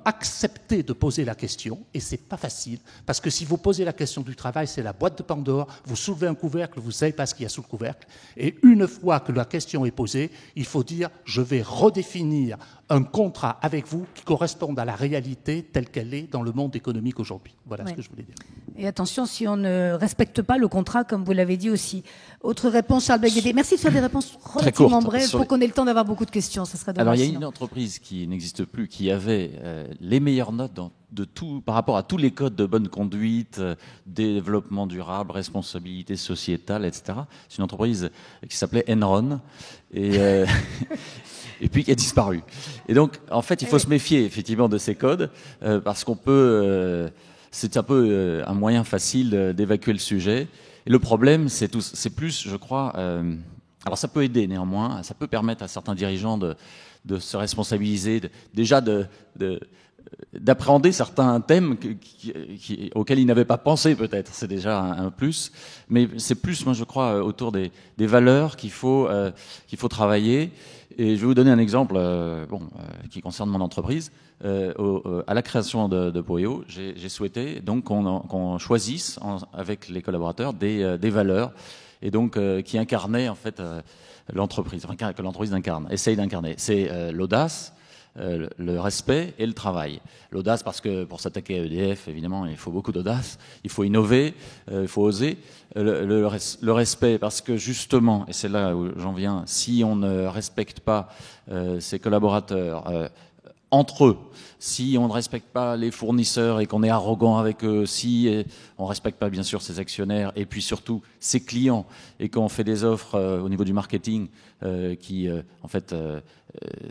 accepter de poser la question, et c'est pas facile, parce que si vous posez la question du travail, c'est la boîte de Pandore, vous soulevez un couvercle, vous savez pas ce qu'il y a sous le couvercle, et une fois que la question est posée, il faut dire, je vais redéfinir un contrat avec vous qui corresponde à la réalité telle qu'elle est dans le monde économique aujourd'hui. Voilà ce que je voulais dire. Et attention, si on ne respecte pas le contrat, comme vous l'avez dit aussi. Autre réponse, Charles Becbéder. Merci de faire des réponses relativement brèves pour qu'on ait le temps d'avoir beaucoup de questions. Ça serait dommage. Alors, il y a une entreprise qui n'existe plus, qui avait les meilleures notes de tout, par rapport à tous les codes de bonne conduite, développement durable, responsabilité sociétale, etc. C'est une entreprise qui s'appelait Enron. Et puis qui a disparu. Et donc, en fait, il faut se méfier effectivement de ces codes, parce qu'on peut, c'est un peu un moyen facile d'évacuer le sujet. Et le problème, c'est plus, je crois, alors ça peut aider néanmoins, ça peut permettre à certains dirigeants de se responsabiliser, d'appréhender certains thèmes auxquels ils n'avaient pas pensé peut-être, c'est déjà un plus, mais c'est plus, moi je crois, autour des valeurs qu'il faut travailler. Et je vais vous donner un exemple qui concerne mon entreprise. À la création de Poeo, j'ai souhaité donc qu'on choisisse avec les collaborateurs des valeurs, et donc qui incarnaient en fait l'entreprise, enfin, que l'entreprise essaye d'incarner. C'est l'audace, le respect et le travail. L'audace parce que pour s'attaquer à EDF, évidemment, il faut beaucoup d'audace, il faut innover, il faut oser. Le respect parce que justement, et c'est là où j'en viens, si on ne respecte pas ses collaborateurs entre eux, si on ne respecte pas les fournisseurs et qu'on est arrogant avec eux, si on ne respecte pas bien sûr ses actionnaires et puis surtout ses clients, et qu'on fait des offres au niveau du marketing qui en fait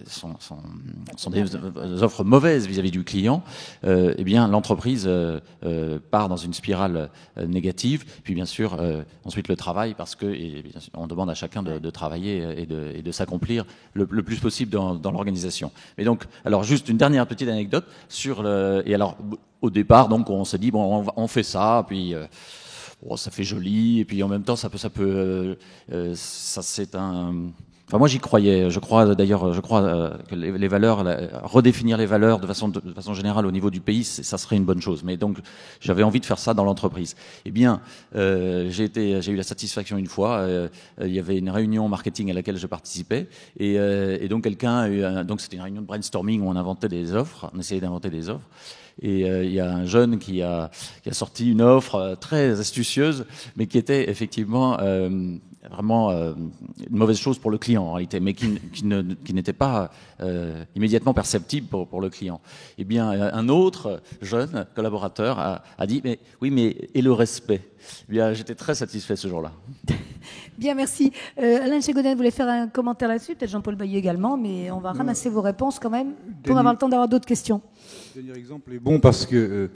sont des offres mauvaises vis-à-vis du client, eh bien l'entreprise part dans une spirale négative. Puis bien sûr ensuite le travail, parce que on demande à chacun de travailler et de s'accomplir le plus possible dans l'organisation. Mais donc, alors juste une dernière petite anecdote sur et alors au départ donc on s'est dit bon on fait ça, puis ça fait joli, et puis en même temps ça c'est un. Enfin, moi, j'y croyais. Je crois que les valeurs, redéfinir les valeurs de façon générale au niveau du pays, ça serait une bonne chose. Mais donc, j'avais envie de faire ça dans l'entreprise. Eh bien, j'ai eu la satisfaction une fois. Il y avait une réunion marketing à laquelle je participais, et donc donc c'était une réunion de brainstorming où on inventait des offres, on essayait d'inventer des offres. Et il y a un jeune qui a sorti une offre très astucieuse, mais qui était effectivement vraiment une mauvaise chose pour le client en réalité, mais qui n'était pas immédiatement perceptible pour le client. Eh bien, un autre jeune collaborateur a dit mais et le respect. Eh bien, j'étais très satisfait ce jour-là. Bien, merci. Alain Chegoden voulait faire un commentaire là-dessus, peut-être Jean-Paul Bailly également, mais on va ramasser vos réponses quand même pour avoir le temps d'avoir d'autres questions. Le dernier exemple est bon parce que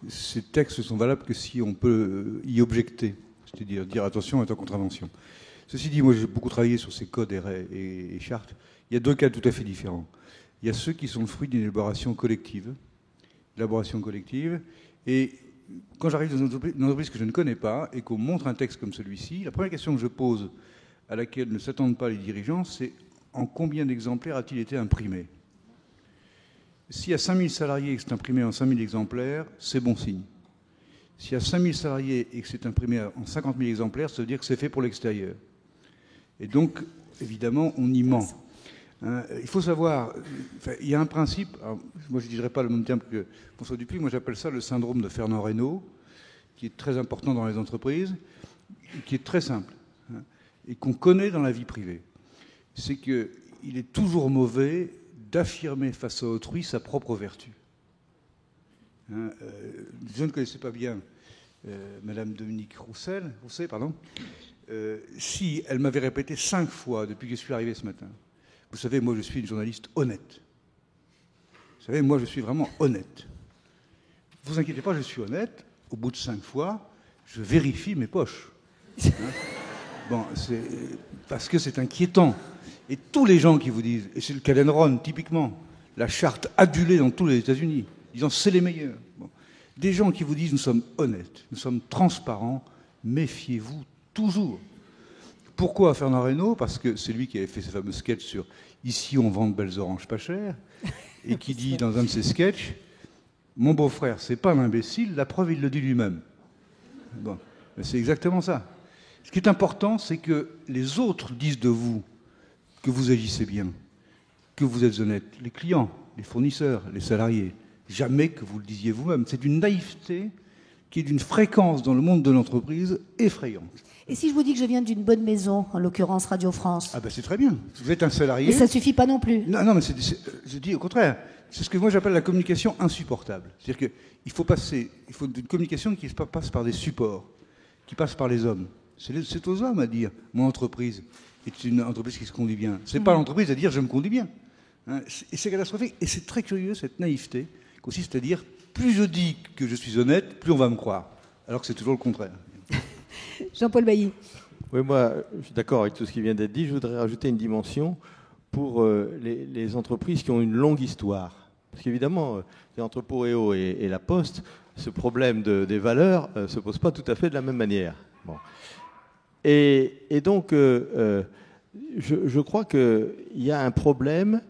ces textes sont valables que si on peut y objecter, c'est-à-dire dire attention, est en contravention. Ceci dit, moi j'ai beaucoup travaillé sur ces codes et chartes. Il y a deux cas tout à fait différents. Il y a ceux qui sont le fruit d'une élaboration collective, et quand j'arrive dans une entreprise que je ne connais pas et qu'on montre un texte comme celui-ci, la première question que je pose, à laquelle ne s'attendent pas les dirigeants, c'est en combien d'exemplaires a-t-il été imprimé ? S'il y a 5000 salariés et que c'est imprimé en 5000 exemplaires, c'est bon signe. S'il y a 5000 salariés et que c'est imprimé en 50 000 exemplaires, ça veut dire que c'est fait pour l'extérieur. Et donc, évidemment, on y ment. Hein, il faut savoir, il y a un principe, alors, moi je ne dirais pas le même terme que François Dupuis, moi j'appelle ça le syndrome de Fernand Reynaud, qui est très important dans les entreprises, qui est très simple, hein, et qu'on connaît dans la vie privée. C'est qu'il est toujours mauvais d'affirmer face à autrui sa propre vertu. Hein, je ne connaissais pas bien Madame Dominique Rousset, pardon. Si elle m'avait répété 5 fois depuis que je suis arrivé ce matin, vous savez, moi je suis une journaliste honnête. Vous savez, moi je suis vraiment honnête. Ne vous inquiétez pas, je suis honnête. Au bout de 5 fois, je vérifie mes poches. Hein, bon, c'est parce que c'est inquiétant. Et tous les gens qui vous disent, et c'est le cas d'Enron typiquement, la charte adulée dans tous les États-Unis, disant c'est les meilleurs. Bon. Des gens qui vous disent nous sommes honnêtes, nous sommes transparents, méfiez-vous toujours. Pourquoi Fernand Reynaud? Parce que c'est lui qui avait fait ce fameux sketch sur « Ici on vend de belles oranges pas chères » et qui dit dans un de ses sketchs « Mon beau-frère, c'est pas un imbécile, la preuve il le dit lui-même. » Bon, c'est exactement ça. Ce qui est important, c'est que les autres disent de vous que vous agissez bien, que vous êtes honnête. Les clients, les fournisseurs, les salariés. Jamais que vous le disiez vous-même. C'est une naïveté qui est d'une fréquence dans le monde de l'entreprise effrayante. Et si je vous dis que je viens d'une bonne maison, en l'occurrence Radio France? Ah ben c'est très bien. Vous êtes un salarié. Et ça ne suffit pas non plus. Non, mais je dis au contraire. C'est ce que moi j'appelle la communication insupportable. C'est-à-dire qu'il faut une communication qui passe par des supports, qui passe par les hommes. C'est aux hommes à dire, mon entreprise est une entreprise qui se conduit bien. C'est pas l'entreprise à dire, je me conduis bien. Hein, et c'est catastrophique. Et c'est très curieux, cette naïveté, qui consiste à dire, plus je dis que je suis honnête, plus on va me croire. Alors que c'est toujours le contraire. Jean-Paul Bailly. Oui, moi, je suis d'accord avec tout ce qui vient d'être dit. Je voudrais rajouter une dimension pour les entreprises qui ont une longue histoire. Parce qu'évidemment, entre Poréo et La Poste, ce problème des valeurs ne se pose pas tout à fait de la même manière. Bon. Et donc, je crois qu'il y a un problème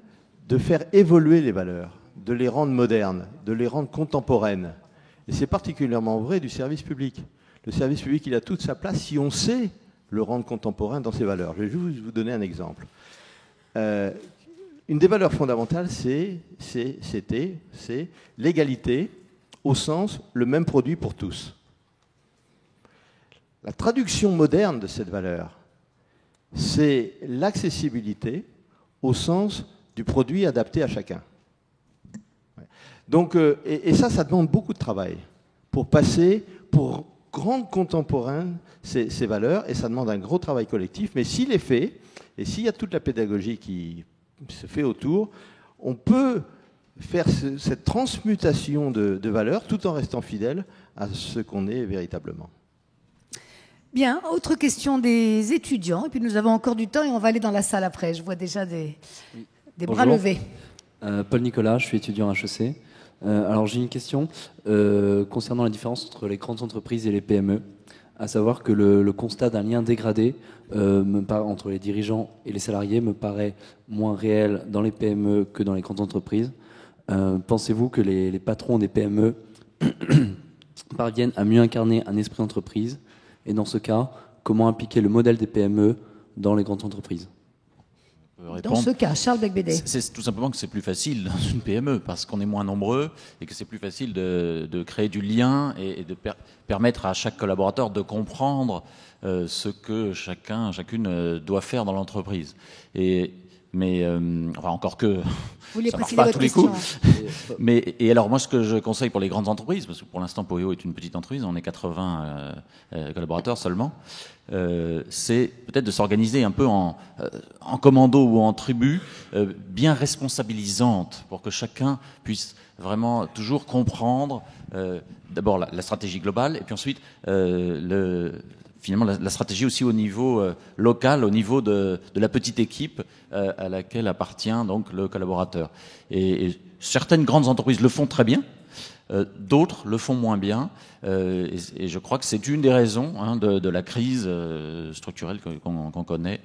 de faire évoluer les valeurs, de les rendre modernes, de les rendre contemporaines. Et c'est particulièrement vrai du service public. Le service public, il a toute sa place si on sait le rendre contemporain dans ses valeurs. Je vais juste vous donner un exemple. Une des valeurs fondamentales, c'est l'égalité au sens le même produit pour tous. La traduction moderne de cette valeur, c'est l'accessibilité au sens du produit adapté à chacun. Donc, et ça demande beaucoup de travail pour rendre contemporain ces valeurs, et ça demande un gros travail collectif, mais s'il est fait, et s'il y a toute la pédagogie qui se fait autour, on peut faire cette transmutation de valeurs tout en restant fidèle à ce qu'on est véritablement. Bien, autre question des étudiants, et puis nous avons encore du temps et on va aller dans la salle après. Je vois déjà des bras levés. Paul Nicolas, je suis étudiant à HEC. Alors j'ai une question concernant la différence entre les grandes entreprises et les PME, à savoir que le constat d'un lien dégradé entre les dirigeants et les salariés me paraît moins réel dans les PME que dans les grandes entreprises. Pensez-vous que les patrons des PME parviennent à mieux incarner un esprit d'entreprise? Et dans ce cas, comment impliquer le modèle des PME dans les grandes entreprises? Dans ce cas, Charles Becbédé. C'est tout simplement que c'est plus facile dans une PME parce qu'on est moins nombreux et que c'est plus facile de créer du lien et de permettre à chaque collaborateur de comprendre ce que chacune doit faire dans l'entreprise. Mais enfin, encore que ça marche pas à tous les coups. Et alors moi, ce que je conseille pour les grandes entreprises, parce que pour l'instant Poéo est une petite entreprise, on est 80 collaborateurs seulement, c'est peut-être de s'organiser un peu en commando ou en tribu, bien responsabilisante, pour que chacun puisse vraiment toujours comprendre d'abord la stratégie globale, et puis ensuite finalement la stratégie aussi au niveau local, au niveau de la petite équipe à laquelle appartient donc le collaborateur. Et certaines grandes entreprises le font très bien, d'autres le font moins bien, et je crois que c'est une des raisons de la crise structurelle qu'on connaît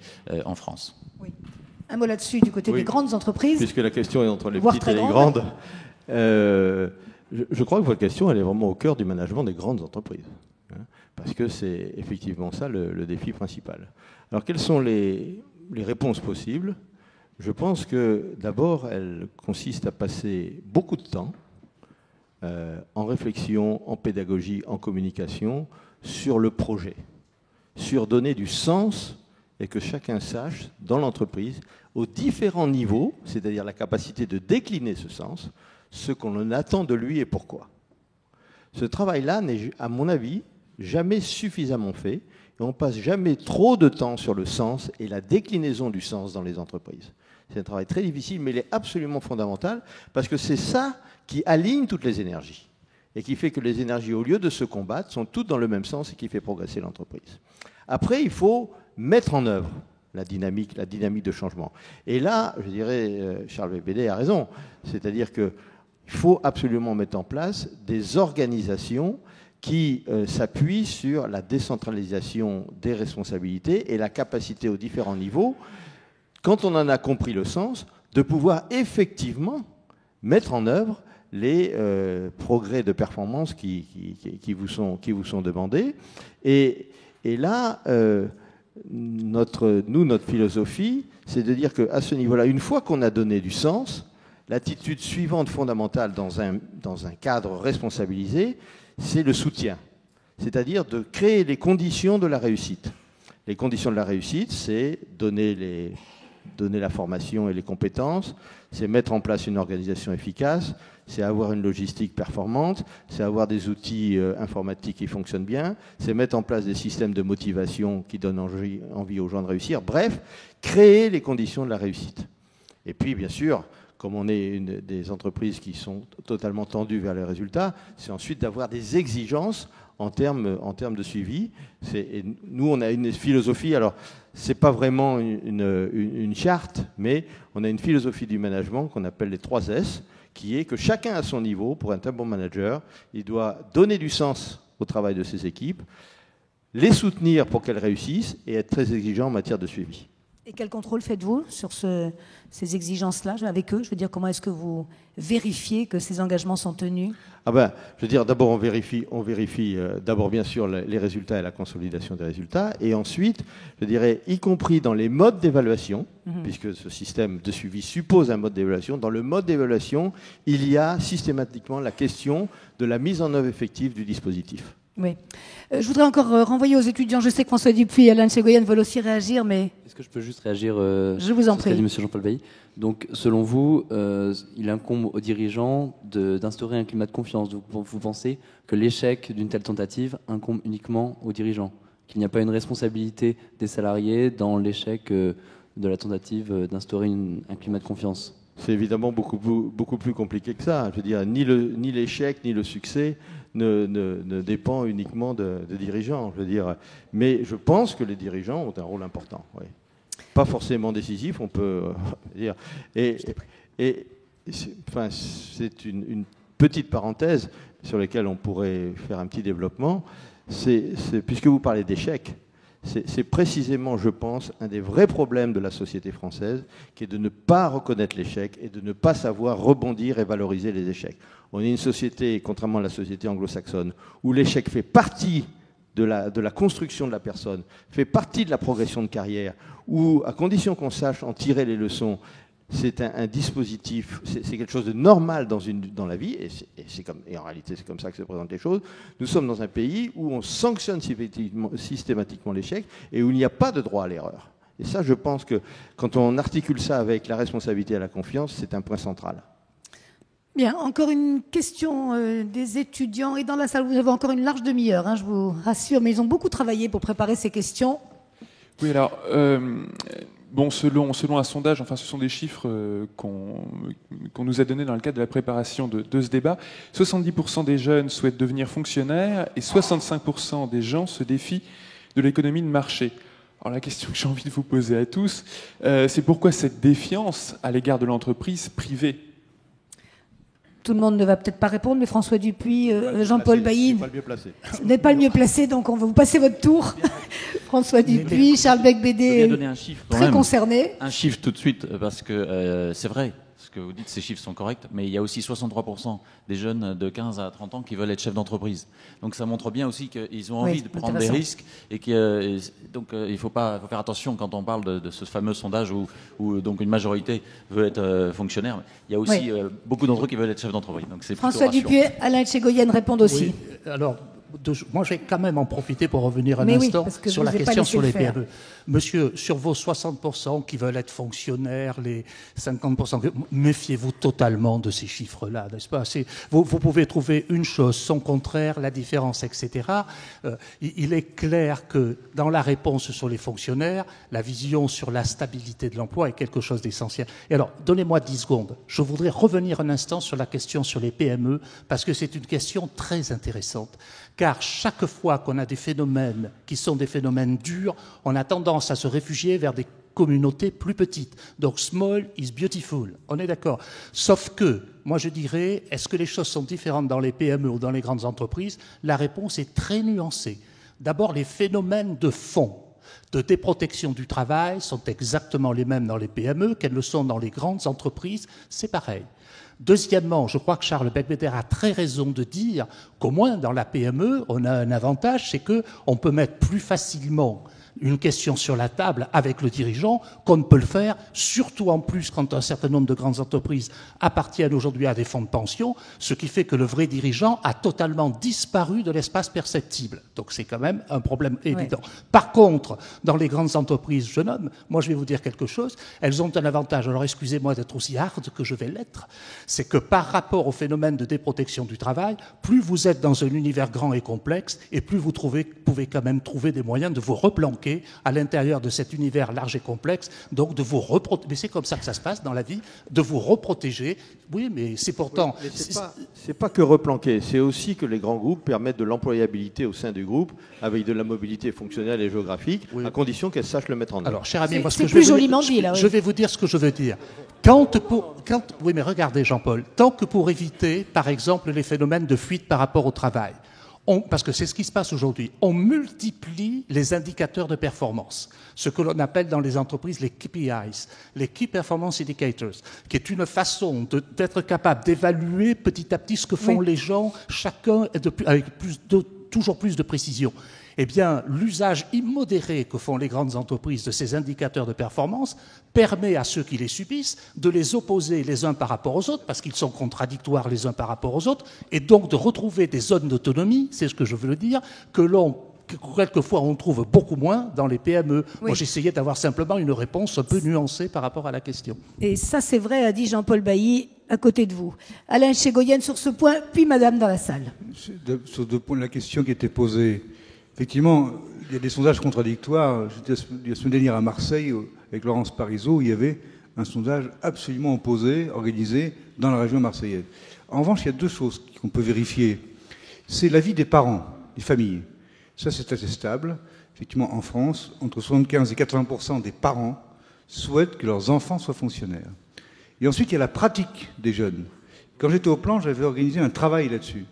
en France. Oui. Un mot là-dessus du côté des grandes entreprises. Puisque la question est entre les petites et les grandes, je crois que votre question elle est vraiment au cœur du management des grandes entreprises. Parce que c'est effectivement ça le défi principal. Alors quelles sont les réponses possibles? Je pense que d'abord, elle consiste à passer beaucoup de temps en réflexion, en pédagogie, en communication sur le projet, sur donner du sens et que chacun sache dans l'entreprise, aux différents niveaux, c'est-à-dire la capacité de décliner ce sens, ce qu'on attend de lui et pourquoi. Ce travail-là n'est, à mon avis, jamais suffisamment fait. Et on ne passe jamais trop de temps sur le sens et la déclinaison du sens dans les entreprises. C'est un travail très difficile, mais il est absolument fondamental parce que c'est ça qui aligne toutes les énergies et qui fait que les énergies, au lieu de se combattre, sont toutes dans le même sens et qui fait progresser l'entreprise. Après, il faut mettre en œuvre la dynamique de changement. Et là, je dirais, Charles Becbédé a raison, c'est-à-dire qu'il faut absolument mettre en place des organisations qui s'appuie sur la décentralisation des responsabilités et la capacité aux différents niveaux, quand on en a compris le sens, de pouvoir effectivement mettre en œuvre les progrès de performance qui vous sont demandés. Et là, notre philosophie, c'est de dire qu'à ce niveau-là, une fois qu'on a donné du sens, l'attitude suivante fondamentale dans un cadre responsabilisé, c'est le soutien, c'est-à-dire de créer les conditions de la réussite. Les conditions de la réussite, c'est donner la formation et les compétences, c'est mettre en place une organisation efficace, c'est avoir une logistique performante, c'est avoir des outils informatiques qui fonctionnent bien, c'est mettre en place des systèmes de motivation qui donnent envie aux gens de réussir. Bref, créer les conditions de la réussite. Et puis, bien sûr, comme on est des entreprises qui sont totalement tendues vers les résultats, c'est ensuite d'avoir des exigences en termes de suivi. Et nous, on a une philosophie, alors ce n'est pas vraiment une charte, mais on a une philosophie du management qu'on appelle les 3 S, qui est que chacun à son niveau, pour être un bon manager, il doit donner du sens au travail de ses équipes, les soutenir pour qu'elles réussissent et être très exigeant en matière de suivi. Et quel contrôle faites-vous sur ces exigences-là avec eux? Je veux dire, comment est-ce que vous vérifiez que ces engagements sont tenus? Je veux dire, d'abord on vérifie d'abord bien sûr les résultats et la consolidation des résultats, et ensuite, je dirais, y compris dans les modes d'évaluation, puisque ce système de suivi suppose un mode d'évaluation, dans le mode d'évaluation, il y a systématiquement la question de la mise en œuvre effective du dispositif. Oui. Je voudrais encore renvoyer aux étudiants. Je sais que François Dupuis et Alain Tchegoyen veulent aussi réagir, mais... Est-ce que je peux juste réagir Je vous en prie. Ce qu'a dit M. Jean-Paul Bailly. Donc, selon vous, il incombe aux dirigeants d'instaurer un climat de confiance. Vous pensez que l'échec d'une telle tentative incombe uniquement aux dirigeants, qu'il n'y a pas une responsabilité des salariés dans l'échec de la tentative d'instaurer un climat de confiance? C'est évidemment beaucoup plus compliqué que ça. Je veux dire, ni l'échec ni le succès ne dépend uniquement de dirigeants. Je veux dire, mais je pense que les dirigeants ont un rôle important. Oui. Pas forcément décisif, on peut dire. C'est une petite parenthèse sur laquelle on pourrait faire un petit développement. Puisque vous parlez d'échec, c'est précisément, je pense, un des vrais problèmes de la société française, qui est de ne pas reconnaître l'échec et de ne pas savoir rebondir et valoriser les échecs. On est une société, contrairement à la société anglo-saxonne, où l'échec fait partie de la construction de la personne, fait partie de la progression de carrière, où, à condition qu'on sache en tirer les leçons, c'est un dispositif, c'est quelque chose de normal dans la vie, et en réalité c'est comme ça que se présentent les choses. Nous sommes dans un pays où on sanctionne systématiquement l'échec et où il n'y a pas de droit à l'erreur. Et ça, je pense que quand on articule ça avec la responsabilité et la confiance, c'est un point central. Bien, encore une question des étudiants. Et dans la salle, vous avez encore une large demi-heure, je vous rassure, mais ils ont beaucoup travaillé pour préparer ces questions. Oui, alors... selon un sondage, enfin ce sont des chiffres qu'on nous a donnés dans le cadre de la préparation de ce débat, 70% des jeunes souhaitent devenir fonctionnaires et 65% des gens se défient de l'économie de marché. Alors la question que j'ai envie de vous poser à tous, c'est pourquoi cette défiance à l'égard de l'entreprise privée? Tout le monde ne va peut-être pas répondre, mais François Dupuis, Jean-Paul Bailly n'est pas le mieux placé, donc on va vous passer votre tour. François Dupuis, Charles Becbédé, donner un chiffre, très concerné. Un chiffre tout de suite, parce que c'est vrai, ce que vous dites, ces chiffres sont corrects, mais il y a aussi 63% des jeunes de 15 à 30 ans qui veulent être chefs d'entreprise. Donc ça montre bien aussi qu'ils ont envie de prendre des risques et donc il faut faire attention quand on parle de ce fameux sondage où donc une majorité veut être fonctionnaire. Il y a aussi beaucoup d'entre eux qui veulent être chefs d'entreprise. Donc c'est François Dupuy, Alain Tchégoyen répondent aussi. Oui, alors, moi, je vais quand même en profiter pour revenir un instant sur la question sur les PME. Monsieur, sur vos 60% qui veulent être fonctionnaires, les 50%, méfiez-vous totalement de ces chiffres-là, n'est-ce pas? Vous pouvez trouver une chose, son contraire, la différence, etc. Il est clair que dans la réponse sur les fonctionnaires, la vision sur la stabilité de l'emploi est quelque chose d'essentiel. Et alors, donnez-moi 10 secondes. Je voudrais revenir un instant sur la question sur les PME, parce que c'est une question très intéressante. Car chaque fois qu'on a des phénomènes qui sont des phénomènes durs, on a tendance à se réfugier vers des communautés plus petites. Donc, small is beautiful. On est d'accord. Sauf que, moi je dirais, est-ce que les choses sont différentes dans les PME ou dans les grandes entreprises? La réponse est très nuancée. D'abord, les phénomènes de fond de déprotection du travail sont exactement les mêmes dans les PME qu'elles le sont dans les grandes entreprises. C'est pareil. Deuxièmement, je crois que Charles Becbéder a très raison de dire qu'au moins dans la PME, on a un avantage, c'est qu'on peut mettre plus facilement une question sur la table avec le dirigeant qu'on ne peut le faire, surtout en plus quand un certain nombre de grandes entreprises appartiennent aujourd'hui à des fonds de pension, ce qui fait que le vrai dirigeant a totalement disparu de l'espace perceptible. Donc c'est quand même un problème évident. Ouais. Par contre, dans les grandes entreprises, jeune homme, moi je vais vous dire quelque chose, elles ont un avantage, alors excusez-moi d'être aussi hard que je vais l'être, c'est que par rapport au phénomène de déprotection du travail, plus vous êtes dans un univers grand et complexe, et plus vous pouvez quand même trouver des moyens de vous replanquer à l'intérieur de cet univers large et complexe, donc de vous reprotéger. Mais c'est comme ça que ça se passe dans la vie, de vous reprotéger. Oui, mais c'est pourtant... Oui, c'est pas que replanquer, c'est aussi que les grands groupes permettent de l'employabilité au sein du groupe, avec de la mobilité fonctionnelle et géographique, oui, à condition qu'elles sachent le mettre en œuvre. Alors, cher ami, moi, je vais vous dire ce que je veux dire. Oui, mais regardez, Jean-Paul, tant que pour éviter, par exemple, les phénomènes de fuite par rapport au travail, parce que c'est ce qui se passe aujourd'hui, on multiplie les indicateurs de performance, ce que l'on appelle dans les entreprises les KPIs, les Key Performance Indicators, qui est une façon d'être capable d'évaluer petit à petit ce que font les gens, chacun avec toujours plus de précision. Eh bien, l'usage immodéré que font les grandes entreprises de ces indicateurs de performance permet à ceux qui les subissent de les opposer les uns par rapport aux autres, parce qu'ils sont contradictoires les uns par rapport aux autres, et donc de retrouver des zones d'autonomie, c'est ce que je veux dire, que quelquefois on trouve beaucoup moins dans les PME. Oui. Moi, j'essayais d'avoir simplement une réponse un peu nuancée par rapport à la question. Et ça, c'est vrai, a dit Jean-Paul Bailly, à côté de vous. Alain Tchégoyen sur ce point, puis Madame dans la salle. Sur deux points de la question qui était posée. Effectivement, il y a des sondages contradictoires. J'étais la semaine dernière à Marseille avec Laurence Parisot, où il y avait un sondage absolument opposé, organisé dans la région marseillaise. En revanche, il y a deux choses qu'on peut vérifier. C'est l'avis des parents, des familles. Ça, c'est assez stable. Effectivement, en France, entre 75 et 80% des parents souhaitent que leurs enfants soient fonctionnaires. Et ensuite, il y a la pratique des jeunes. Quand j'étais au plan, j'avais organisé un travail là-dessus.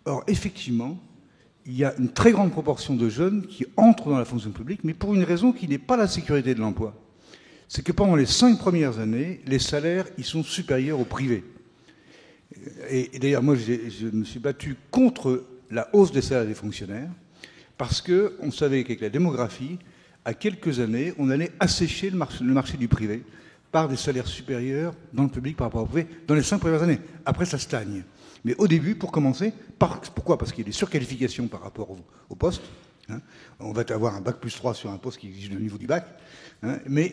Or, effectivement, il y a une très grande proportion de jeunes qui entrent dans la fonction publique, mais pour une raison qui n'est pas la sécurité de l'emploi. C'est que pendant les 5 premières années, les salaires, ils sont supérieurs au privé. Et d'ailleurs, moi, je me suis battu contre la hausse des salaires des fonctionnaires, parce qu'on savait qu'avec la démographie, à quelques années, on allait assécher le marché du privé par des salaires supérieurs dans le public par rapport au privé, dans les 5 premières années. Après, ça stagne. Mais au début, pour commencer, pourquoi? Parce qu'il y a des surqualifications par rapport au poste. Hein. On va avoir un bac plus 3 sur un poste qui exige le niveau du bac, hein, mais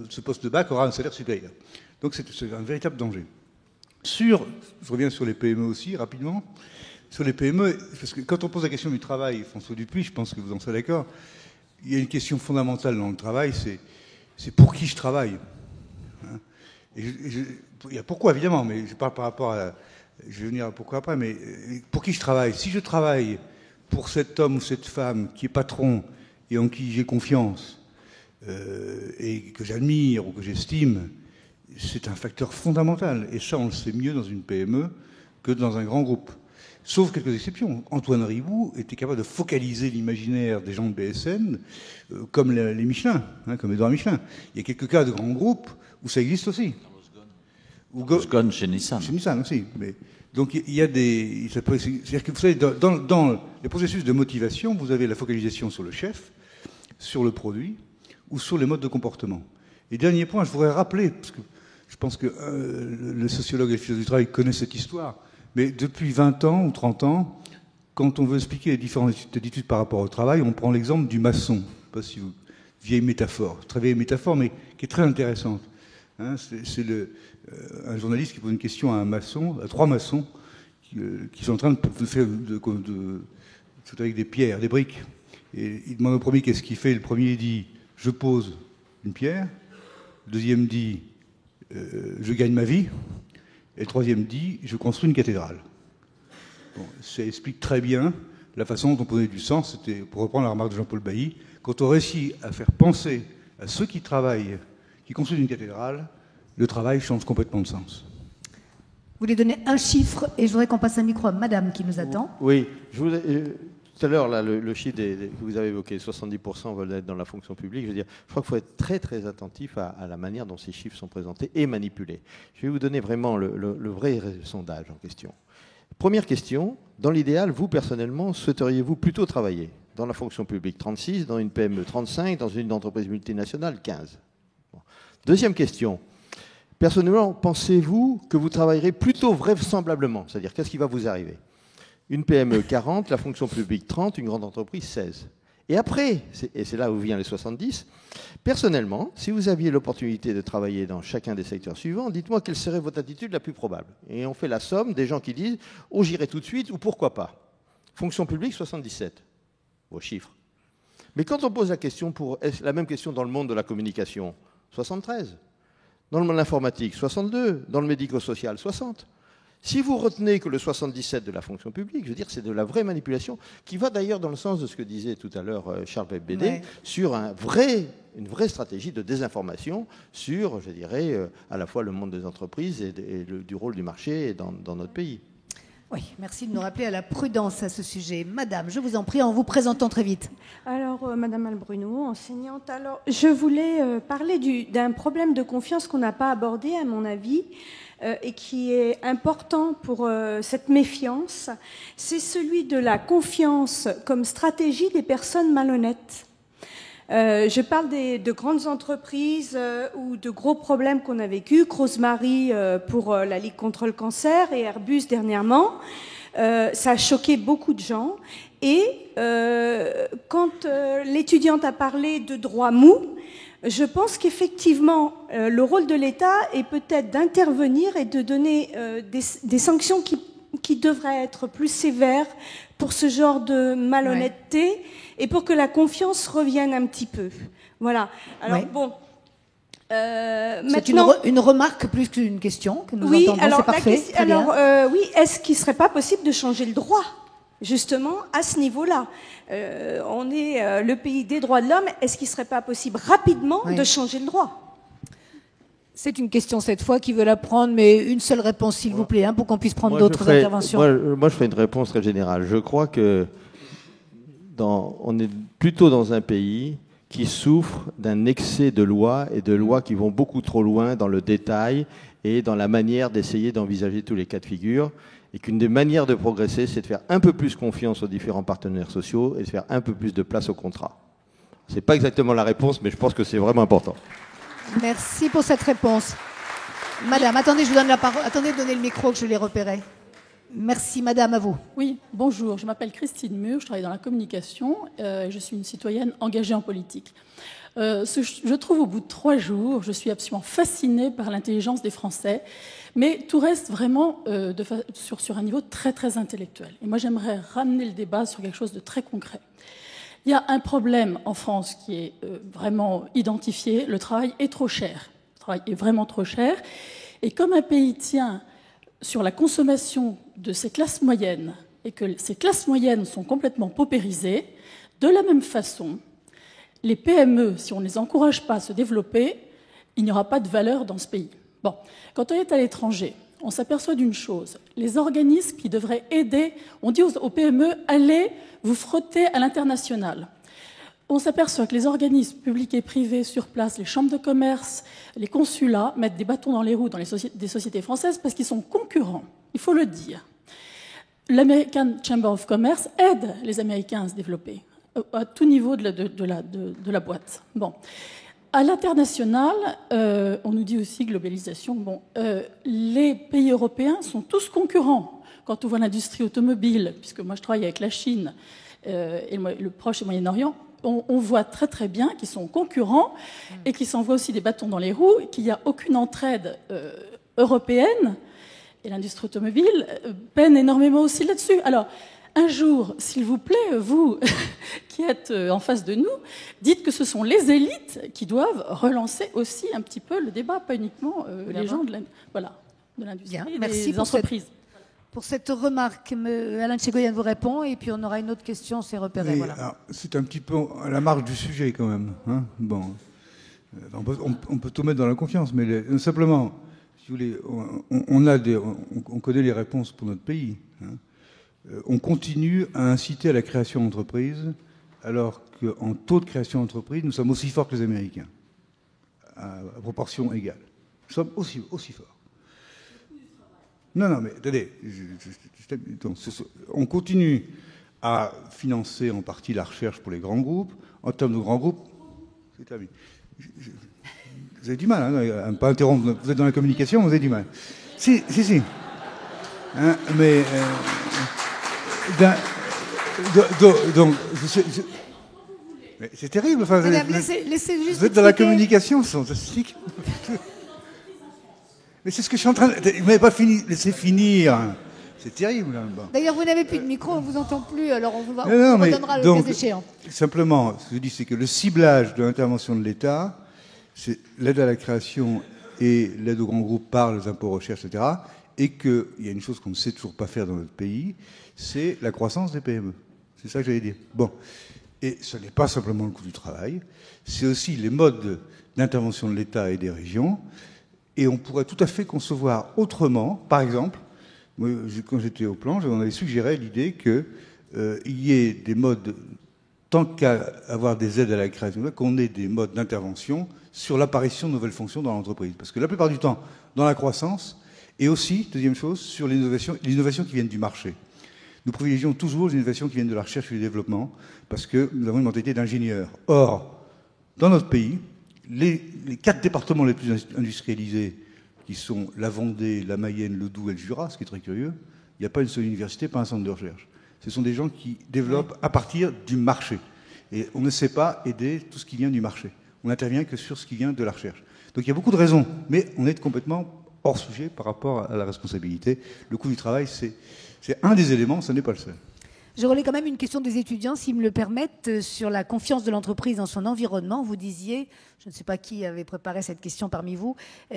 ce poste de bac aura un salaire supérieur. Donc c'est un véritable danger. Je reviens sur les PME aussi, rapidement. Sur les PME, parce que quand on pose la question du travail, François Dupuy, je pense que vous en serez d'accord, il y a une question fondamentale dans le travail, c'est pour qui je travaille. Hein. Il y a pourquoi, évidemment, mais je parle par rapport à... Je vais venir à pourquoi après, mais pour qui je travaille? Si je travaille pour cet homme ou cette femme qui est patron et en qui j'ai confiance et que j'admire ou que j'estime, c'est un facteur fondamental. Et ça, on le sait mieux dans une PME que dans un grand groupe. Sauf quelques exceptions. Antoine Riboud était capable de focaliser l'imaginaire des gens de BSN comme les Michelin, hein, comme Édouard Michelin. Il y a quelques cas de grands groupes où ça existe aussi. Ou Ghosn chez Nissan. Chez Nissan aussi. Mais, donc il y a des... C'est-à-dire que vous savez, dans les processus de motivation, vous avez la focalisation sur le chef, sur le produit ou sur les modes de comportement. Et dernier point, je voudrais rappeler, parce que je pense que le sociologue et le philosophe du travail connaissent cette histoire, mais depuis 20 ans ou 30 ans, quand on veut expliquer les différentes attitudes par rapport au travail, on prend l'exemple du maçon. Je ne sais pas si vous... Vieille métaphore, très vieille métaphore, mais qui est très intéressante. Hein, c'est un journaliste qui pose une question à un maçon, à 3 maçons, qui sont en train de faire tout avec des pierres, des briques. Et il demande au premier qu'est-ce qu'il fait. Le premier dit « je pose une pierre ». Le deuxième dit « je gagne ma vie ». Et le troisième dit « je construis une cathédrale ». Bon, ça explique très bien la façon dont on prenait du sens. C'était, pour reprendre la remarque de Jean-Paul Bailly, quand on réussit à faire penser à ceux qui travaillent, qui construisent une cathédrale, le travail change complètement de sens. Vous voulez donner un chiffre et je voudrais qu'on passe un micro à madame qui nous attend. Oui, tout à l'heure, là, le chiffre que vous avez évoqué, 70% veulent être dans la fonction publique. Je veux dire, je crois qu'il faut être très très attentif à la manière dont ces chiffres sont présentés et manipulés. Je vais vous donner vraiment le vrai sondage en question. Première question, dans l'idéal, vous personnellement, souhaiteriez-vous plutôt travailler dans la fonction publique 36, dans une PME 35, dans une entreprise multinationale 15 ? Bon. Deuxième question, personnellement, pensez-vous que vous travaillerez plutôt vraisemblablement, c'est-à-dire qu'est-ce qui va vous arriver ? Une PME 40, la fonction publique 30, une grande entreprise 16. Et après, et c'est là où vient les 70, personnellement, si vous aviez l'opportunité de travailler dans chacun des secteurs suivants, dites-moi quelle serait votre attitude la plus probable. Et on fait la somme des gens qui disent « oh, j'irai tout de suite » ou « pourquoi pas ». Fonction publique, 77. Vos chiffres. Mais quand on pose la question, la même question dans le monde de la communication, 73. Dans le monde de l'informatique, 62. Dans le médico-social, 60. Si vous retenez que le 77 de la fonction publique, je veux dire, c'est de la vraie manipulation, qui va d'ailleurs dans le sens de ce que disait tout à l'heure Charles Belbédé, ouais, sur une vraie stratégie de désinformation sur, je dirais, à la fois le monde des entreprises et du rôle du marché dans notre pays. Oui, merci de nous rappeler à la prudence à ce sujet. Madame, je vous en prie, en vous présentant très vite. Alors, Madame Albruno, enseignante. Alors, je voulais parler d'un problème de confiance qu'on n'a pas abordé, à mon avis, et qui est important pour cette méfiance. C'est celui de la confiance comme stratégie des personnes malhonnêtes. Je parle de grandes entreprises ou de gros problèmes qu'on a vécus, Rosemary pour la Ligue contre le cancer et Airbus dernièrement. Ça a choqué beaucoup de gens. Et quand l'étudiante a parlé de droit mou, je pense qu'effectivement, le rôle de l'État est peut-être d'intervenir et de donner des sanctions qui devraient être plus sévères pour ce genre de malhonnêteté, ouais, et pour que la confiance revienne un petit peu. Voilà. Alors, ouais, bon... maintenant... C'est une remarque plus qu'une question que nous entendons, alors, c'est parfait. Oui, est-ce qu'il ne serait pas possible de changer le droit, justement, à ce niveau-là? On est le pays des droits de l'homme, est-ce qu'il ne serait pas possible rapidement, oui, de changer le droit? C'est une question cette fois qui veut la prendre, mais une seule réponse, s'il vous plaît, hein, pour qu'on puisse prendre d'autres interventions. Moi, je ferai une réponse très générale. Je crois que on est plutôt dans un pays qui souffre d'un excès de lois et de lois qui vont beaucoup trop loin dans le détail et dans la manière d'essayer d'envisager tous les cas de figure. Et qu'une des manières de progresser, c'est de faire un peu plus confiance aux différents partenaires sociaux et de faire un peu plus de place au contrat. Ce n'est pas exactement la réponse, mais je pense que c'est vraiment important. Merci pour cette réponse. Madame, attendez, je vous donne la parole. Attendez, donnez le micro que je l'ai repéré. Merci, madame, à vous. Oui, bonjour, je m'appelle Christine Mur, je travaille dans la communication, je suis une citoyenne engagée en politique. Je trouve au bout de 3 jours, je suis absolument fascinée par l'intelligence des Français, mais tout reste vraiment sur un niveau très très intellectuel. Et moi j'aimerais ramener le débat sur quelque chose de très concret. Il y a un problème en France qui est vraiment identifié, le travail est trop cher. Le travail est vraiment trop cher. Et comme un pays tient sur la consommation de ces classes moyennes, et que ces classes moyennes sont complètement paupérisées, de la même façon, les PME, si on ne les encourage pas à se développer, il n'y aura pas de valeur dans ce pays. Bon, quand on est à l'étranger, on s'aperçoit d'une chose, les organismes qui devraient aider, on dit aux PME, allez vous frotter à l'international. on s'aperçoit que les organismes publics et privés sur place, les chambres de commerce, les consulats, mettent des bâtons dans les roues dans des sociétés françaises parce qu'ils sont concurrents, il faut le dire. L'American Chamber of Commerce aide les Américains à se développer à tout niveau de la boîte. Bon. À l'international, on nous dit aussi globalisation. Bon, les pays européens sont tous concurrents. Quand on voit l'industrie automobile, puisque moi je travaille avec la Chine et le Proche et Moyen-Orient, on voit très très bien qu'ils sont concurrents et qu'ils s'envoient aussi des bâtons dans les roues, et qu'il n'y a aucune entraide européenne. Et l'industrie automobile peine énormément aussi là-dessus. Alors, un jour, s'il vous plaît, vous qui êtes en face de nous, dites que ce sont les élites qui doivent relancer aussi un petit peu le débat, pas uniquement les gens de l'industrie et des entreprises. Pour cette remarque, Alain Tchegoyen vous répond, et puis on aura une autre question, c'est repéré. Voilà. C'est un petit peu à la marge du sujet quand même. Hein, bon, on peut tout mettre dans la confiance, mais simplement, si vous voulez, on connaît les réponses pour notre pays. Hein. On continue à inciter à la création d'entreprises, alors qu'en taux de création d'entreprises, nous sommes aussi forts que les Américains, à proportion égale. Nous sommes aussi forts. Non, mais attendez, on continue à financer en partie la recherche pour les grands groupes. En termes de grands groupes, c'est terminé. Vous avez du mal à ne pas interrompre. Vous êtes dans la communication, vous avez du mal. Si. Hein, mais donc, c'est terrible. Enfin, Madame, laissez juste vous êtes dans la communication, c'est fantastique. Mais c'est ce que je suis en train de... Vous m'avez pas fini, laissez finir. C'est terrible. Bon. D'ailleurs, vous n'avez plus de micro, on ne vous entend plus, alors on vous redonnera le cas échéant. Simplement, ce que je dis, c'est que le ciblage de l'intervention de l'État, c'est l'aide à la création et l'aide aux grands groupes par les impôts recherche, etc. Et qu'il y a une chose qu'on ne sait toujours pas faire dans notre pays, c'est la croissance des PME. C'est ça que j'allais dire. Bon. Et ce n'est pas simplement le coût du travail, c'est aussi les modes d'intervention de l'État et des régions. Et on pourrait tout à fait concevoir autrement. Par exemple, moi, quand j'étais au plan, on avait suggéré l'idée qu'il y ait des modes, tant qu'à avoir des aides à la création, qu'on ait des modes d'intervention sur l'apparition de nouvelles fonctions dans l'entreprise. Parce que la plupart du temps, dans la croissance, et aussi, deuxième chose, sur l'innovation qui viennent du marché. Nous privilégions toujours les innovations qui viennent de la recherche et du développement, parce que nous avons une mentalité d'ingénieur. Or, dans notre pays, les 4 départements les plus industrialisés, qui sont la Vendée, la Mayenne, le Doubs et le Jura, ce qui est très curieux, il n'y a pas une seule université, pas un centre de recherche. Ce sont des gens qui développent à partir du marché. Et on ne sait pas aider tout ce qui vient du marché. On n'intervient que sur ce qui vient de la recherche. Donc il y a beaucoup de raisons, mais on est complètement hors sujet par rapport à la responsabilité. Le coût du travail, c'est un des éléments, ce n'est pas le seul. Je relais quand même une question des étudiants, s'ils me le permettent, sur la confiance de l'entreprise dans son environnement. Vous disiez, je ne sais pas qui avait préparé cette question parmi vous,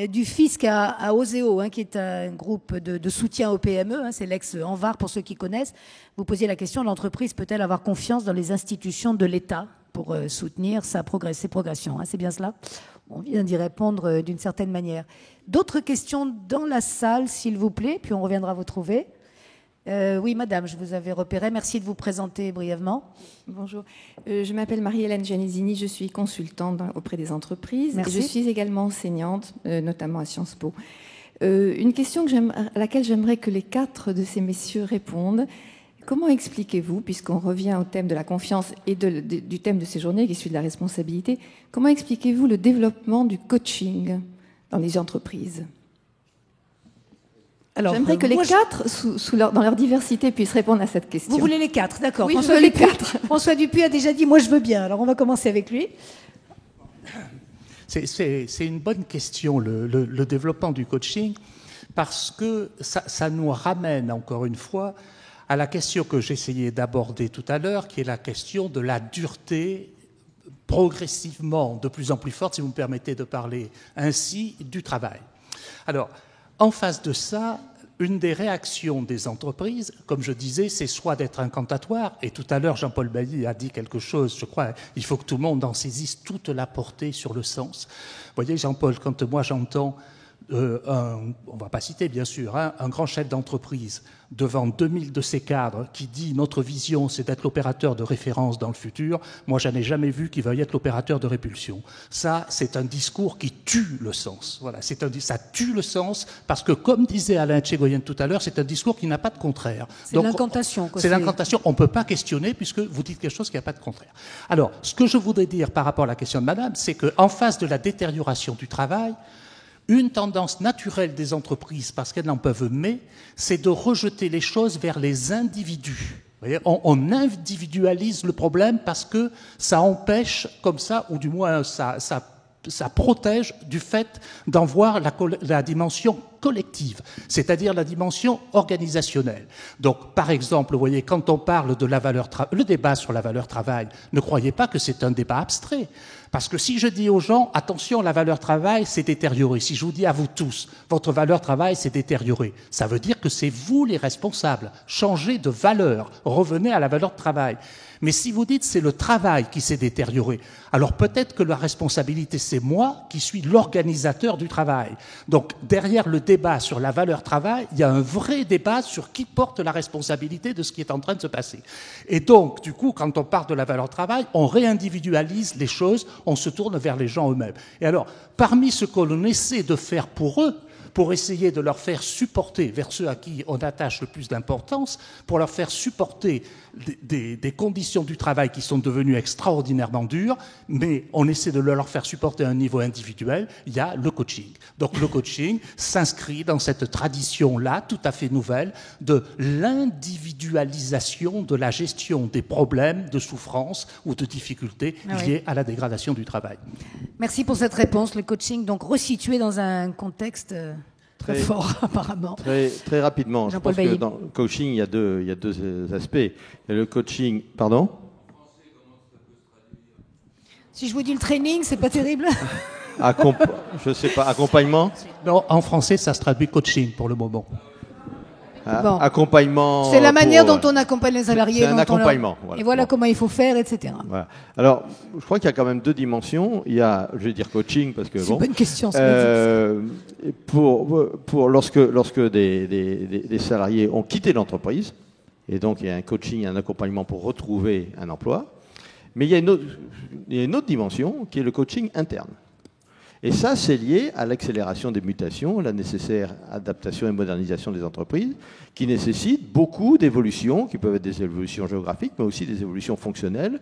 du fisc à Oseo, qui est un groupe de soutien aux PME, c'est l'ex-Anvar pour ceux qui connaissent. Vous posiez la question, l'entreprise peut-elle avoir confiance dans les institutions de l'État pour soutenir ses progressions, c'est bien cela? On vient d'y répondre d'une certaine manière. D'autres questions dans la salle, s'il vous plaît, puis on reviendra vous trouver. Oui, madame, je vous avais repéré. Merci de vous présenter brièvement. Bonjour. Je m'appelle Marie-Hélène Gianesini, je suis consultante auprès des entreprises. Merci. Et je suis également enseignante, notamment à Sciences Po. Une question à laquelle j'aimerais que les 4 de ces messieurs répondent. Comment expliquez-vous, puisqu'on revient au thème de la confiance et du thème de ces journées, qui est celui de la responsabilité, comment expliquez-vous le développement du coaching dans les entreprises ? Alors, j'aimerais que les 4, dans leur diversité, puissent répondre à cette question. Vous voulez les 4, d'accord. Oui, je veux les 4. François Dupuis a déjà dit « moi je veux bien », alors on va commencer avec lui. C'est une bonne question, le développement du coaching, parce que ça nous ramène, encore une fois, à la question que j'essayais d'aborder tout à l'heure, qui est la question de la dureté progressivement de plus en plus forte, si vous me permettez de parler ainsi, du travail. Alors, en face de ça, une des réactions des entreprises, comme je disais, c'est soit d'être incantatoire, et tout à l'heure Jean-Paul Bailly a dit quelque chose, je crois, il faut que tout le monde en saisisse toute la portée sur le sens. Vous voyez Jean-Paul, quand moi j'entends on ne va pas citer bien sûr, hein, un grand chef d'entreprise devant 2000 de ses cadres qui dit notre vision c'est d'être l'opérateur de référence dans le futur, moi je n'ai jamais vu qui veuille être l'opérateur de répulsion. Ça c'est un discours qui tue le sens. Voilà, ça tue le sens parce que comme disait Alain Tchegoyen tout à l'heure, c'est un discours qui n'a pas de contraire. C'est l'incantation. C'est l'incantation, on ne peut pas questionner puisque vous dites quelque chose qui n'a pas de contraire. Alors, ce que je voudrais dire par rapport à la question de madame, c'est qu'en face de la détérioration du travail, une tendance naturelle des entreprises, parce qu'elles n'en peuvent mais, c'est de rejeter les choses vers les individus. Vous voyez, on individualise le problème parce que ça empêche, comme ça, ou du moins ça protège du fait d'en voir la dimension collective, c'est-à-dire la dimension organisationnelle. Donc, par exemple, vous voyez, quand on parle de la valeur le débat sur la valeur travail, ne croyez pas que c'est un débat abstrait. Parce que si je dis aux gens, attention, la valeur travail s'est détériorée, si je vous dis à vous tous, votre valeur travail s'est détériorée, ça veut dire que c'est vous les responsables. Changez de valeur, revenez à la valeur de travail. Mais si vous dites c'est le travail qui s'est détérioré, alors peut-être que la responsabilité c'est moi qui suis l'organisateur du travail. Donc derrière le débat sur la valeur travail, il y a un vrai débat sur qui porte la responsabilité de ce qui est en train de se passer. Et donc du coup, quand on parle de la valeur travail, on réindividualise les choses, on se tourne vers les gens eux-mêmes. Et alors, parmi ce que l'on essaie de faire pour eux, pour essayer de leur faire supporter, vers ceux à qui on attache le plus d'importance, pour leur faire supporter des conditions du travail qui sont devenues extraordinairement dures, mais on essaie de leur faire supporter à un niveau individuel, il y a le coaching. Donc le coaching s'inscrit dans cette tradition-là, tout à fait nouvelle, de l'individualisation de la gestion des problèmes de souffrance ou de difficultés liés à la dégradation du travail. Merci pour cette réponse. Le coaching, donc resitué dans un contexte très fort, apparemment. Très rapidement, je pense que dans le coaching, il y a deux aspects. Il y a le coaching... Pardon ? Si je vous dis le training, c'est pas terrible. Je sais pas, accompagnement ? Non, en français, ça se traduit coaching pour le moment. Bon. Accompagnement. C'est la manière dont on accompagne les salariés. C'est un accompagnement. Et voilà comment il faut faire, etc. Voilà. Alors, je crois qu'il y a quand même deux dimensions. Il y a, je vais dire coaching parce que c'est une bonne question. Lorsque des salariés ont quitté l'entreprise, et donc il y a un coaching, un accompagnement pour retrouver un emploi. Mais il y a une autre dimension qui est le coaching interne. Et ça, c'est lié à l'accélération des mutations, la nécessaire adaptation et modernisation des entreprises, qui nécessitent beaucoup d'évolutions, qui peuvent être des évolutions géographiques, mais aussi des évolutions fonctionnelles,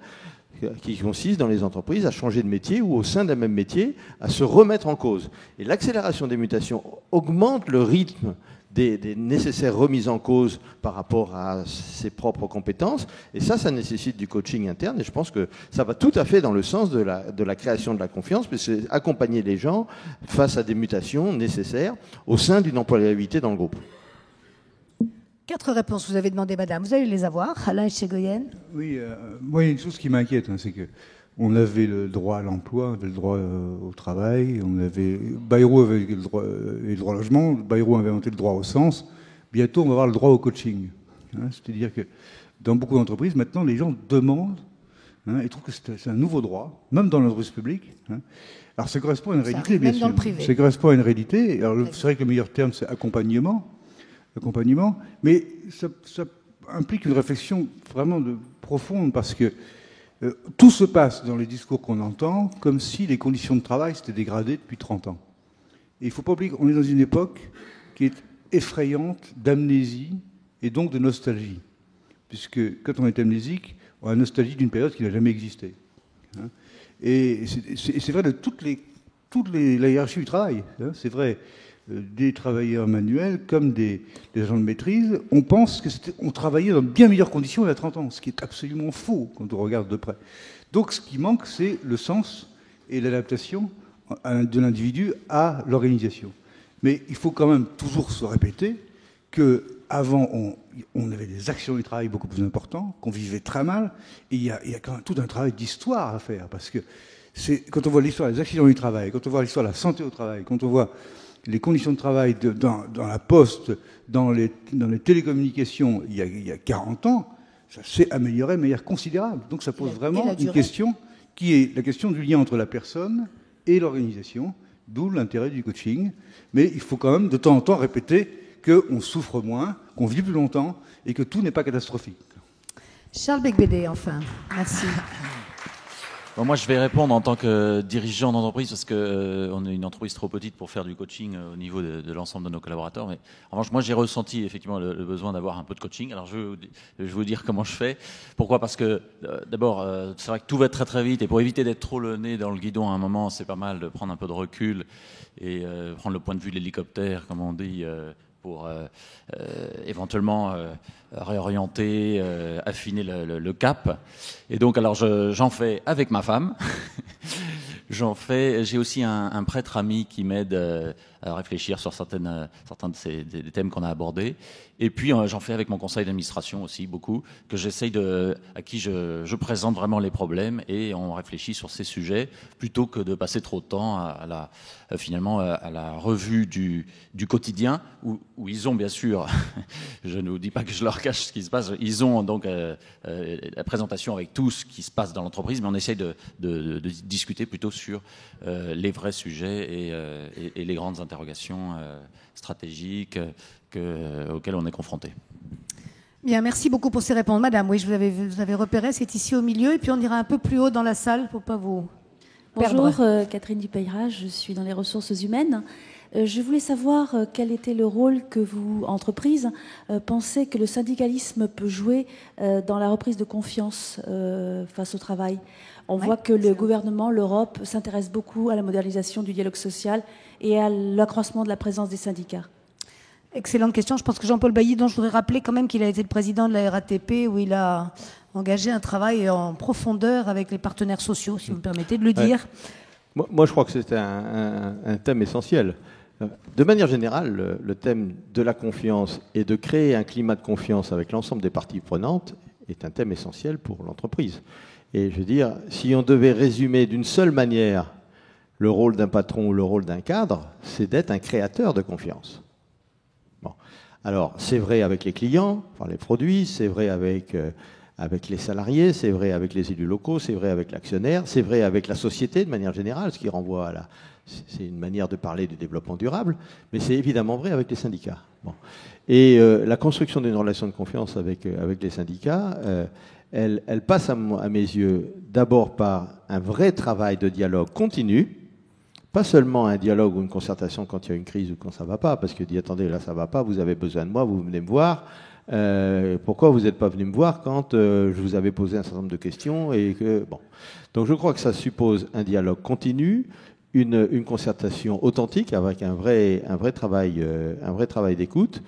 qui consistent dans les entreprises à changer de métier ou au sein d'un même métier, à se remettre en cause. Et l'accélération des mutations augmente le rythme des nécessaires remises en cause par rapport à ses propres compétences. Et ça nécessite du coaching interne. Et je pense que ça va tout à fait dans le sens de la création de la confiance, parce que c'est accompagner les gens face à des mutations nécessaires au sein d'une employabilité dans le groupe. 4 réponses, vous avez demandé, madame. Vous allez les avoir. Alain Tchegoyen. Oui, moi, il y a une chose qui m'inquiète, c'est que on avait le droit à l'emploi, on avait le droit au travail, Bayrou avait le droit au logement, Bayrou avait inventé le droit au sens. Bientôt, on va avoir le droit au coaching. C'est-à-dire que dans beaucoup d'entreprises, maintenant, les gens demandent et trouvent que c'est un nouveau droit, même dans l'entreprise publique. Alors, ça correspond à une réalité, bien sûr. Même dans le privé. Ça correspond à une réalité. Alors, c'est vrai que le meilleur terme, c'est accompagnement, mais ça implique une réflexion vraiment profonde, parce que tout se passe dans les discours qu'on entend comme si les conditions de travail s'étaient dégradées depuis 30 ans. Et il ne faut pas oublier qu'on est dans une époque qui est effrayante d'amnésie et donc de nostalgie. Puisque quand on est amnésique, on a nostalgie d'une période qui n'a jamais existé. Et c'est vrai de toute la hiérarchie du travail. C'est vrai des travailleurs manuels comme des agents de maîtrise. On pense qu'on travaillait dans de bien meilleures conditions il y a 30 ans, ce qui est absolument faux quand on regarde de près. Donc ce qui manque, c'est le sens et l'adaptation de l'individu à l'organisation. Mais il faut quand même toujours se répéter qu'avant, on avait des actions du travail beaucoup plus importantes, qu'on vivait très mal, et il y a quand même tout un travail d'histoire à faire, parce que quand on voit l'histoire des accidents du travail, quand on voit l'histoire de la santé au travail, quand on voit les conditions de travail dans la poste, dans les télécommunications, il y a 40 ans, ça s'est amélioré de manière considérable. Donc ça pose vraiment une question qui est la question du lien entre la personne et l'organisation, D'où l'intérêt du coaching. Mais il faut quand même de temps en temps répéter qu'on souffre moins, qu'on vit plus longtemps et que tout n'est pas catastrophique. Charles Becbédé, enfin. Merci. Bon, moi, je vais répondre en tant que dirigeant d'entreprise parce qu'on est une entreprise trop petite pour faire du coaching au niveau de l'ensemble de nos collaborateurs. Mais en revanche, moi, j'ai ressenti effectivement le besoin d'avoir un peu de coaching. Alors, je vais vous dire comment je fais. Pourquoi ? Parce que d'abord, c'est vrai que tout va très très vite et pour éviter d'être trop le nez dans le guidon à un moment, c'est pas mal de prendre un peu de recul et prendre le point de vue de l'hélicoptère, comme on dit, pour éventuellement réorienter, affiner le cap. Et donc, alors, j'en fais avec ma femme. J'ai aussi un prêtre ami qui m'aide à réfléchir sur certains des thèmes qu'on a abordés. Et puis, j'en fais avec mon conseil d'administration aussi, beaucoup, à qui je présente vraiment les problèmes et on réfléchit sur ces sujets plutôt que de passer trop de temps à la revue du quotidien où ils ont bien sûr, je ne vous dis pas que je leur cache ce qui se passe, ils ont donc la présentation avec tout ce qui se passe dans l'entreprise, mais on essaye de discuter plutôt sur les vrais sujets et les grandes interrogations stratégiques auxquelles on est confronté. Bien, merci beaucoup pour ces réponses. Madame, oui, vous avez repéré, c'est ici au milieu, et puis on ira un peu plus haut dans la salle pour ne pas vous perdre. Bonjour, Catherine Dupeyra, je suis dans les ressources humaines. Je voulais savoir quel était le rôle que vous, entreprise, pensez que le syndicalisme peut jouer dans la reprise de confiance face au travail. On voit que le gouvernement, l'Europe, s'intéresse beaucoup à la modernisation du dialogue social et à l'accroissement de la présence des syndicats. Excellente question. Je pense que Jean-Paul Bailly, dont je voudrais rappeler quand même qu'il a été le président de la RATP, où il a engagé un travail en profondeur avec les partenaires sociaux, si vous me permettez de le dire. Moi, je crois que c'est un thème essentiel. De manière générale, le thème de la confiance et de créer un climat de confiance avec l'ensemble des parties prenantes est un thème essentiel pour l'entreprise. Et je veux dire, si on devait résumer d'une seule manière le rôle d'un patron ou le rôle d'un cadre, c'est d'être un créateur de confiance. Bon. Alors, c'est vrai avec les clients, enfin les produits, c'est vrai avec les salariés, c'est vrai avec les élus locaux, c'est vrai avec l'actionnaire, c'est vrai avec la société de manière générale, ce qui renvoie à c'est une manière de parler du développement durable, mais c'est évidemment vrai avec les syndicats. Bon. Et la construction d'une relation de confiance avec les syndicats, elle passe à mes yeux d'abord par un vrai travail de dialogue continu, pas seulement un dialogue ou une concertation quand il y a une crise ou quand ça ne va pas, parce que dit attendez, là ça ne va pas, vous avez besoin de moi, vous venez me voir. Pourquoi vous n'êtes pas venu me voir quand je vous avais posé un certain nombre de questions et que bon. Donc je crois que ça suppose un dialogue continu, une concertation authentique avec un vrai travail d'écoute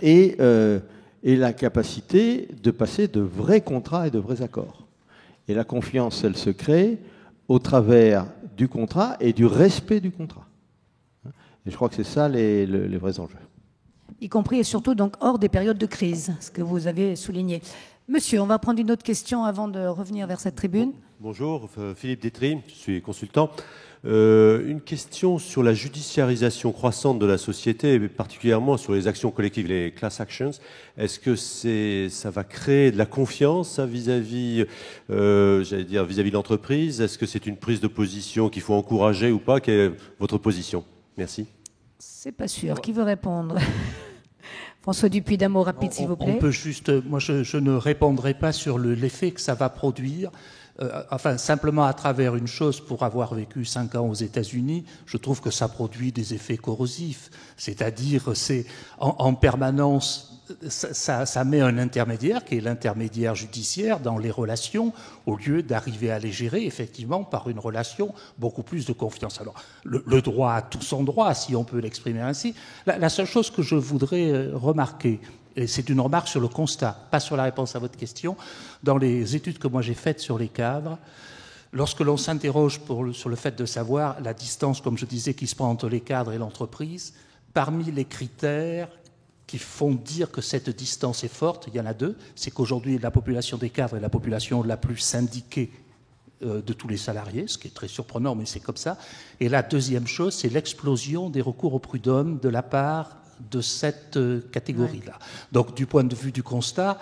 et la capacité de passer de vrais contrats et de vrais accords. Et la confiance, elle se crée au travers du contrat et du respect du contrat. Et je crois que c'est ça les vrais enjeux. Y compris et surtout donc hors des périodes de crise, ce que vous avez souligné. Monsieur, on va prendre une autre question avant de revenir vers cette tribune. Bonjour, Philippe Détry, je suis consultant. Une question sur la judiciarisation croissante de la société, et particulièrement sur les actions collectives, les class actions. Est-ce que ça va créer de la confiance vis-à-vis de l'entreprise? Est-ce que c'est une prise de position qu'il faut encourager ou pas? Quelle est votre position? Merci. C'est pas sûr. Qui veut répondre? François Dupuis, d'un mot rapide, s'il vous plaît. On peut juste, moi je ne répondrai pas sur l'effet que ça va produire. Simplement à travers une chose, pour avoir vécu 5 ans aux États-Unis, je trouve que ça produit des effets corrosifs. C'est-à-dire, c'est en permanence, ça met un intermédiaire, qui est l'intermédiaire judiciaire, dans les relations, au lieu d'arriver à les gérer, effectivement, par une relation beaucoup plus de confiance. Alors, le droit a tout son droit, si on peut l'exprimer ainsi. La seule chose que je voudrais remarquer, et c'est une remarque sur le constat, pas sur la réponse à votre question. Dans les études que moi j'ai faites sur les cadres, lorsque l'on s'interroge sur le fait de savoir la distance, comme je disais, qui se prend entre les cadres et l'entreprise, parmi les critères qui font dire que cette distance est forte, il y en a 2. C'est qu'aujourd'hui, la population des cadres est la population la plus syndiquée de tous les salariés, ce qui est très surprenant, mais c'est comme ça. Et la deuxième chose, c'est l'explosion des recours au prud'homme de la part de cette catégorie-là. Donc, du point de vue du constat,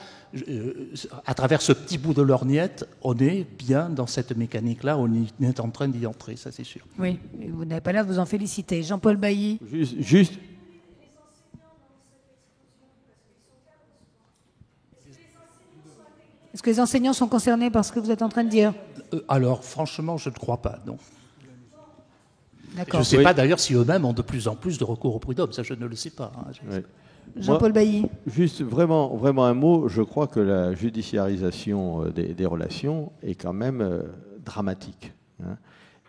à travers ce petit bout de lorgnette, on est bien dans cette mécanique-là, on est en train d'y entrer, ça c'est sûr. Oui, et vous n'avez pas l'air de vous en féliciter. Jean-Paul Bailly. Juste. Est-ce que les enseignants sont concernés par ce que vous êtes en train de dire? Alors, franchement, je ne crois pas, non. Je D'accord. ne sais pas d'ailleurs si eux-mêmes ont de plus en plus de recours au prud'homme, ça je ne le sais pas. Hein. Oui. Jean-Paul Bailly. Juste vraiment un mot, je crois que la judiciarisation des relations est quand même dramatique, hein,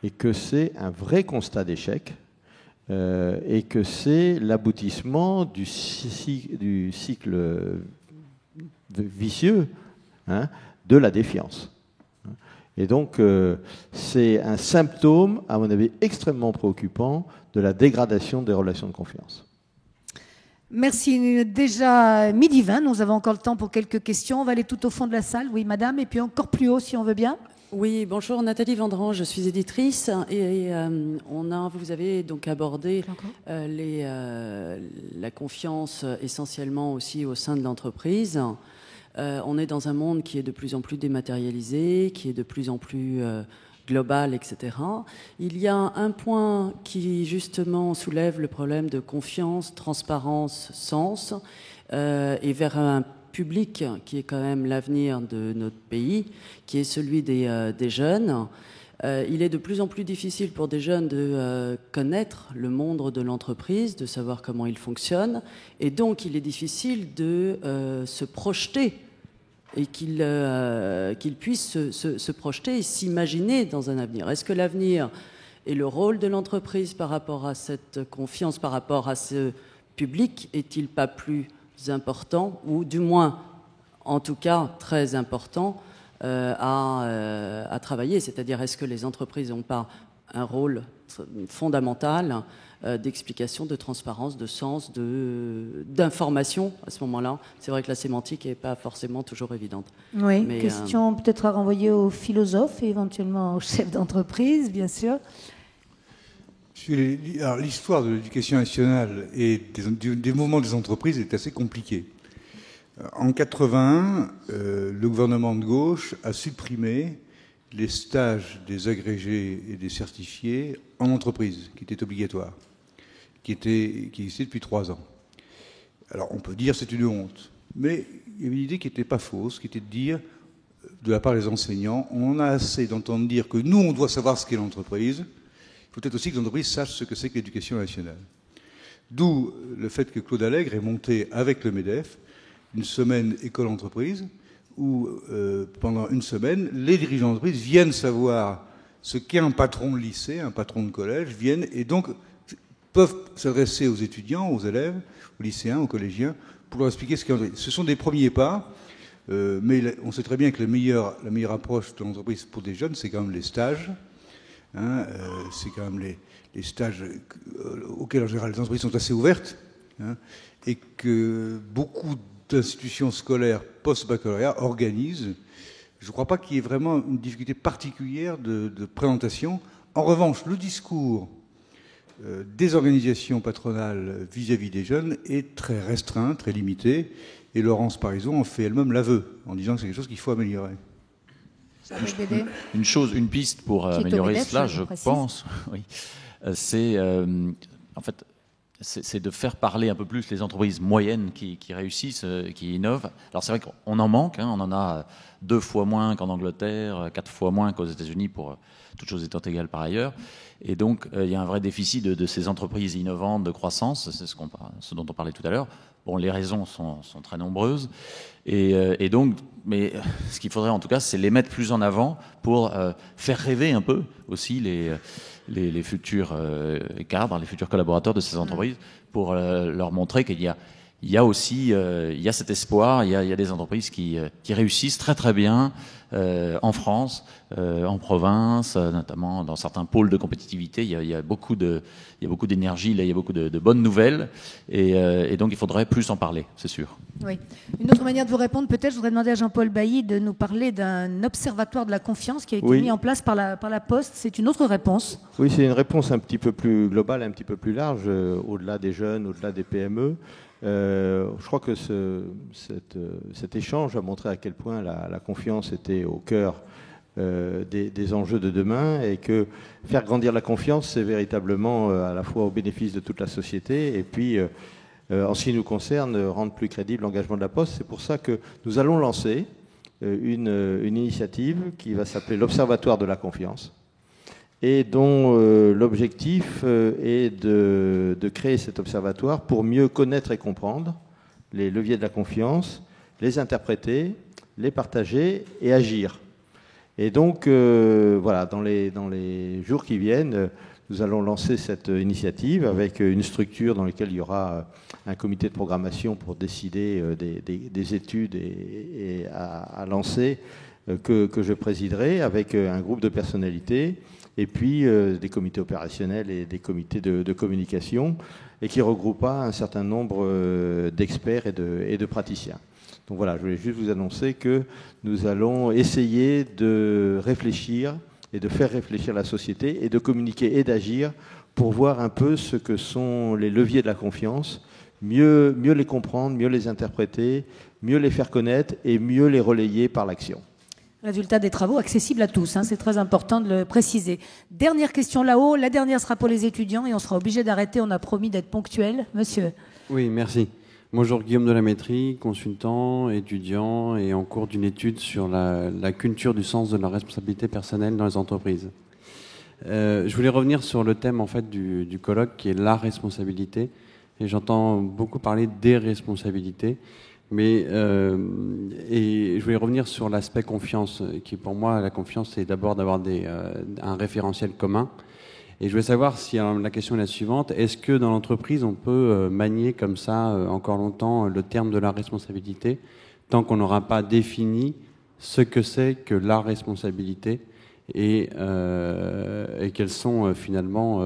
et que c'est un vrai constat d'échec, et que c'est l'aboutissement du cycle vicieux, hein, de la défiance. Et donc, c'est un symptôme, à mon avis, extrêmement préoccupant de la dégradation des relations de confiance. Merci. Déjà 12h20, nous avons encore le temps pour quelques questions. On va aller tout au fond de la salle, oui madame, et puis encore plus haut si on veut bien. Oui, bonjour, Nathalie Vendran, je suis éditrice et vous avez donc abordé la confiance essentiellement aussi au sein de l'entreprise. On est dans un monde qui est de plus en plus dématérialisé, qui est de plus en plus global, etc. Il y a un point qui justement soulève le problème de confiance, transparence, sens, et vers un public qui est quand même l'avenir de notre pays, qui est celui des jeunes. Il est de plus en plus difficile pour des jeunes de connaître le monde de l'entreprise, de savoir comment il fonctionne, et donc il est difficile de se projeter et qu'ils puissent se projeter et s'imaginer dans un avenir. Est-ce que l'avenir et le rôle de l'entreprise par rapport à cette confiance, par rapport à ce public, est-il pas plus important, ou du moins, en tout cas, très important à travailler? C'est-à-dire, est-ce que les entreprises n'ont pas un rôle fondamental d'explication, de transparence, de sens, d'information à ce moment-là? C'est vrai que la sémantique n'est pas forcément toujours évidente. Oui, mais, question peut-être à renvoyer aux philosophes et éventuellement aux chefs d'entreprise, bien sûr. Alors, l'histoire de l'éducation nationale et des mouvements des entreprises est assez compliquée. En 1981, le gouvernement de gauche a supprimé les stages des agrégés et des certifiés en entreprise, qui étaient obligatoires, qui existaient depuis 3 ans. Alors on peut dire c'est une honte, mais il y avait une idée qui n'était pas fausse, qui était de dire, de la part des enseignants, on a assez d'entendre dire que nous, on doit savoir ce qu'est l'entreprise, il faut peut-être aussi que l'entreprise sache ce que c'est que l'éducation nationale. D'où le fait que Claude Allègre ait monté avec le MEDEF une semaine école-entreprise, où pendant une semaine, les dirigeants d'entreprise viennent savoir ce qu'est un patron de lycée, un patron de collège, viennent et donc peuvent s'adresser aux étudiants, aux élèves, aux lycéens, aux collégiens, pour leur expliquer ce qu'est l'entreprise. Ce sont des premiers pas, mais on sait très bien que la meilleure approche de l'entreprise pour des jeunes, c'est quand même les stages. Hein, c'est quand même les stages auxquels en général les entreprises sont assez ouvertes, hein, et que beaucoup d'institutions scolaires post-baccalauréat organisent. Je ne crois pas qu'il y ait vraiment une difficulté particulière de présentation. En revanche, le discours des organisations patronales vis-à-vis des jeunes est très restreint, très limité, et Laurence Parisot en fait elle-même l'aveu, en disant que c'est quelque chose qu'il faut améliorer. Une piste pour améliorer cela, je pense, oui, c'est en fait, c'est de faire parler un peu plus les entreprises moyennes qui réussissent, qui innovent. Alors c'est vrai qu'on en manque, hein, on en a 2 fois moins qu'en Angleterre, 4 fois moins qu'aux États-Unis, pour toutes choses étant égales par ailleurs. Et donc il y a un vrai déficit de ces entreprises innovantes de croissance, c'est ce dont on parlait tout à l'heure. Bon, les raisons sont très nombreuses. Et donc, mais ce qu'il faudrait en tout cas, c'est les mettre plus en avant pour faire rêver un peu aussi les futurs cadres, les futurs collaborateurs de ces entreprises, pour leur montrer qu'il y il y a aussi il y a cet espoir, il y a des entreprises qui réussissent très très bien en France, en province, notamment dans certains pôles de compétitivité. Il y a beaucoup d'énergie, là, il y a beaucoup de bonnes nouvelles, et donc il faudrait plus en parler, c'est sûr. Oui. Une autre manière de vous répondre, peut-être, je voudrais demander à Jean-Paul Bailly de nous parler d'un observatoire de la confiance qui a été mis en place par la Poste. C'est une autre réponse. Oui, c'est une réponse un petit peu plus globale, un petit peu plus large, au-delà des jeunes, au-delà des PME. Je crois que cet échange a montré à quel point la confiance était au cœur des enjeux de demain, et que faire grandir la confiance, c'est véritablement à la fois au bénéfice de toute la société et puis, en ce qui nous concerne, rendre plus crédible l'engagement de la Poste. C'est pour ça que nous allons lancer une initiative qui va s'appeler l'Observatoire de la confiance, et dont l'objectif est de créer cet observatoire pour mieux connaître et comprendre les leviers de la confiance, les interpréter, les partager et agir. Et donc, voilà, dans les jours qui viennent, nous allons lancer cette initiative avec une structure dans laquelle il y aura un comité de programmation pour décider des études et à lancer, que je présiderai, avec un groupe de personnalités, et puis des comités opérationnels et des comités de communication, et qui regroupera un certain nombre d'experts et de praticiens. Donc voilà, je voulais juste vous annoncer que nous allons essayer de réfléchir et de faire réfléchir la société, et de communiquer et d'agir pour voir un peu ce que sont les leviers de la confiance, mieux les comprendre, mieux les interpréter, mieux les faire connaître et mieux les relayer par l'action. Résultat des travaux accessibles à tous, hein, c'est très important de le préciser. Dernière question là-haut, la dernière sera pour les étudiants et on sera obligé d'arrêter, on a promis d'être ponctuel. Monsieur. Oui, merci. Bonjour, Guillaume Delamétrie, consultant, étudiant et en cours d'une étude sur la culture du sens de la responsabilité personnelle dans les entreprises. Je voulais revenir sur le thème en fait du colloque qui est la responsabilité, et j'entends beaucoup parler des responsabilités. Mais et je voulais revenir sur l'aspect confiance, qui pour moi, la confiance, c'est d'abord d'avoir un référentiel commun. Et je voulais savoir si, alors, la question est la suivante, est-ce que dans l'entreprise, on peut manier comme ça encore longtemps le terme de la responsabilité, tant qu'on n'aura pas défini ce que c'est que la responsabilité, et quels sont finalement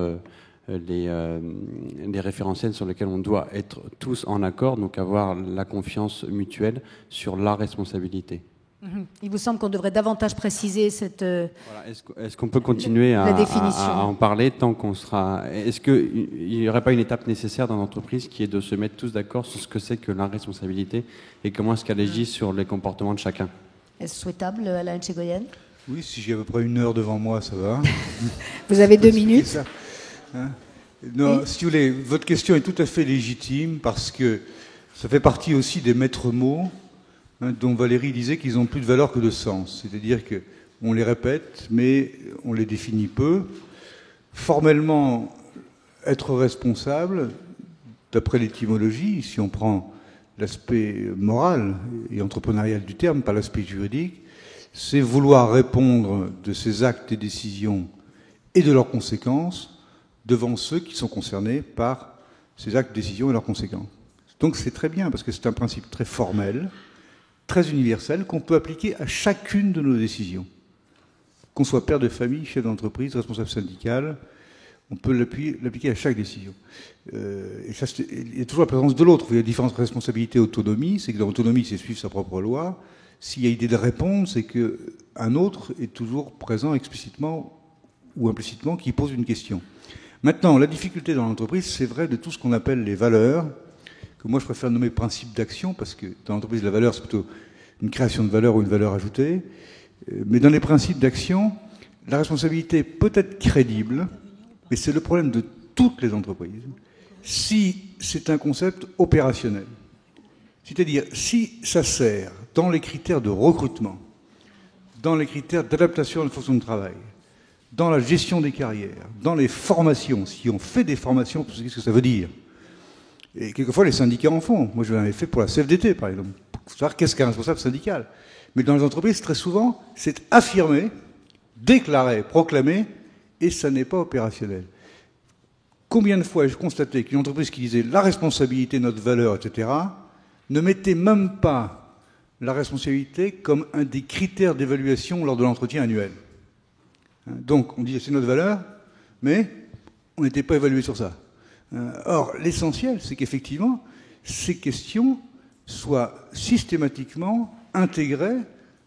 les référentiels sur lesquels on doit être tous en accord, donc avoir la confiance mutuelle sur la responsabilité. Il vous semble qu'on devrait davantage préciser cette... Voilà. Est-ce qu'on peut continuer à en parler tant qu'on sera... Est-ce qu'il n'y aurait pas une étape nécessaire dans l'entreprise qui est de se mettre tous d'accord sur ce que c'est que la responsabilité et comment est-ce qu'elle agit sur les comportements de chacun? Est-ce souhaitable, Alain Tchegoyen? Oui, si j'ai à peu près 1 heure devant moi, ça va. Vous avez 2 minutes. Hein, non, oui. Si vous voulez, votre question est tout à fait légitime parce que ça fait partie aussi des maîtres mots, hein, dont Valérie disait qu'ils n'ont plus de valeur que de sens. C'est-à-dire qu'on les répète, mais on les définit peu. Formellement, être responsable, d'après l'étymologie, si on prend l'aspect moral et entrepreneurial du terme, pas l'aspect juridique, c'est vouloir répondre de ses actes et décisions et de leurs conséquences devant ceux qui sont concernés par ces actes, décisions et leurs conséquences. Donc c'est très bien, parce que c'est un principe très formel, très universel, qu'on peut appliquer à chacune de nos décisions. Qu'on soit père de famille, chef d'entreprise, responsable syndical, on peut l'appliquer à chaque décision. Et ça, il y a toujours la présence de l'autre. Il y a différentes responsabilités, autonomie, c'est que dans l'autonomie, c'est suivre sa propre loi. S'il y a idée de répondre, c'est qu'un autre est toujours présent explicitement ou implicitement qui pose une question. Maintenant, la difficulté dans l'entreprise, c'est vrai de tout ce qu'on appelle les valeurs, que moi je préfère nommer principe d'action, parce que dans l'entreprise, la valeur, c'est plutôt une création de valeur ou une valeur ajoutée. Mais dans les principes d'action, la responsabilité peut être crédible, mais c'est le problème de toutes les entreprises, si c'est un concept opérationnel. C'est-à-dire, si ça sert dans les critères de recrutement, dans les critères d'adaptation à la fonction de travail, dans la gestion des carrières, dans les formations, si on fait des formations, qu'est-ce que ça veut dire? Et quelquefois, les syndicats en font. Moi, je l'avais fait pour la CFDT, par exemple, pour savoir qu'est-ce qu'un responsable syndical. Mais dans les entreprises, très souvent, c'est affirmé, déclaré, proclamé, et ça n'est pas opérationnel. Combien de fois ai-je constaté qu'une entreprise qui disait la responsabilité, notre valeur, etc., ne mettait même pas la responsabilité comme un des critères d'évaluation lors de l'entretien annuel. Donc, on disait c'est notre valeur, mais on n'était pas évalué sur ça. Or, l'essentiel, c'est qu'effectivement, ces questions soient systématiquement intégrées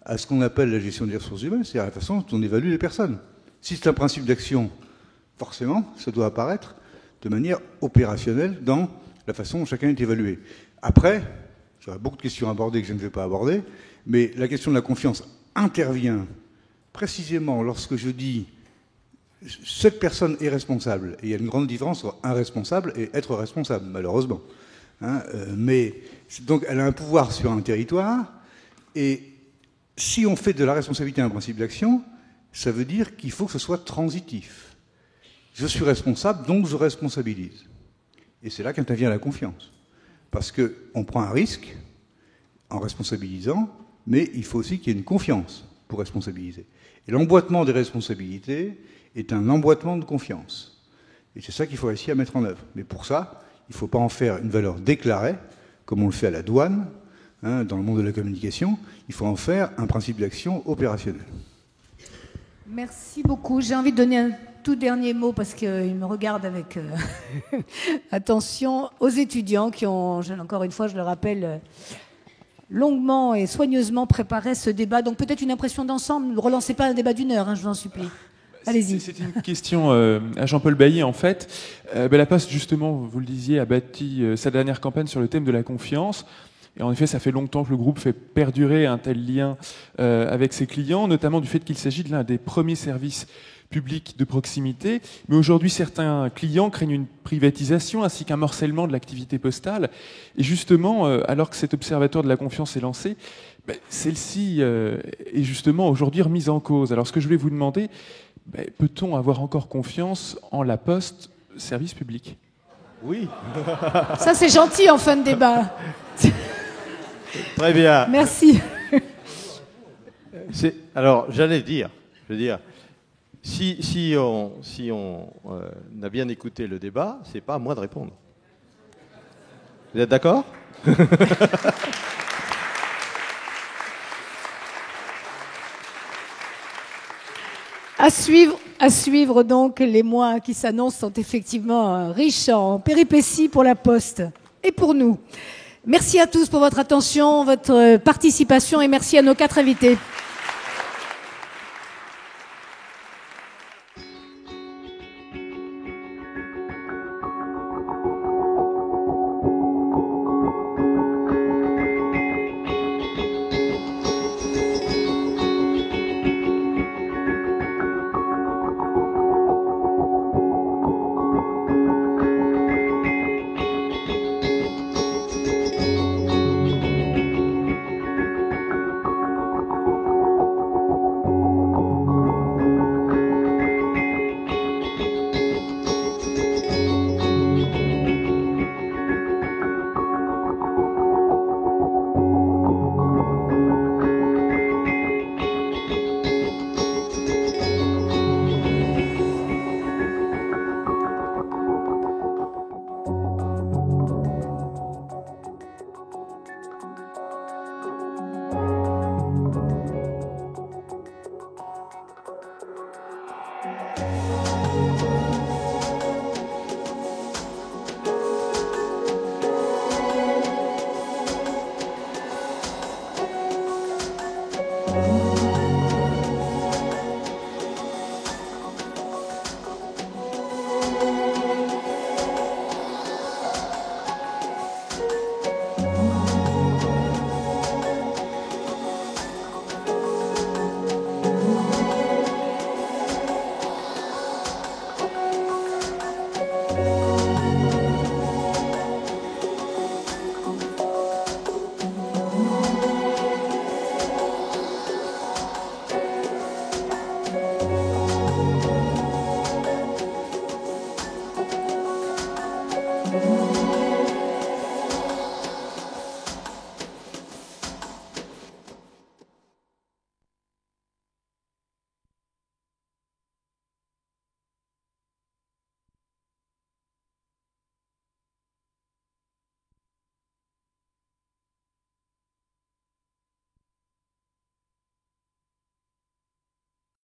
à ce qu'on appelle la gestion des ressources humaines, c'est-à-dire la façon dont on évalue les personnes. Si c'est un principe d'action, forcément, ça doit apparaître de manière opérationnelle dans la façon dont chacun est évalué. Après, j'aurais beaucoup de questions à aborder que je ne vais pas aborder, mais la question de la confiance intervient précisément lorsque je dis cette personne est responsable. Et il y a une grande différence entre un responsable et être responsable, malheureusement. Mais donc elle a un pouvoir sur un territoire, et si on fait de la responsabilité un principe d'action, ça veut dire qu'il faut que ce soit transitif. Je suis responsable, donc je responsabilise. Et c'est là qu'intervient la confiance. Parce qu'on prend un risque en responsabilisant, mais il faut aussi qu'il y ait une confiance pour responsabiliser. Et l'emboîtement des responsabilités est un emboîtement de confiance. Et c'est ça qu'il faut réussir à mettre en œuvre. Mais pour ça, il ne faut pas en faire une valeur déclarée, comme on le fait à la douane, dans le monde de la communication. Il faut en faire un principe d'action opérationnel. Merci beaucoup. J'ai envie de donner un tout dernier mot, parce qu'il me regarde avec attention, aux étudiants qui ont, encore une fois, je le rappelle, longuement et soigneusement préparé ce débat. Donc peut-être une impression d'ensemble. Ne relancez pas un débat d'1 heure, je vous en supplie. Allez-y. C'est une question à Jean-Paul Bailly, en fait. La Poste, justement, vous le disiez, a bâti sa dernière campagne sur le thème de la confiance. Et en effet, ça fait longtemps que le groupe fait perdurer un tel lien avec ses clients, notamment du fait qu'il s'agit de l'un des premiers services publics de proximité. Mais aujourd'hui, certains clients craignent une privatisation ainsi qu'un morcellement de l'activité postale. Et justement, alors que cet observatoire de la confiance est lancé, celle-ci est justement aujourd'hui remise en cause. Alors ce que je voulais vous demander, peut-on avoir encore confiance en la Poste, service public ? Oui. Ça, c'est gentil en fin de débat. Très bien. Merci. Alors, j'allais dire, si on a bien écouté le débat, c'est pas à moi de répondre. Vous êtes d'accord ? À suivre donc, les mois qui s'annoncent sont effectivement riches en péripéties pour la Poste et pour nous. Merci à tous pour votre attention, votre participation, et merci à nos 4 invités.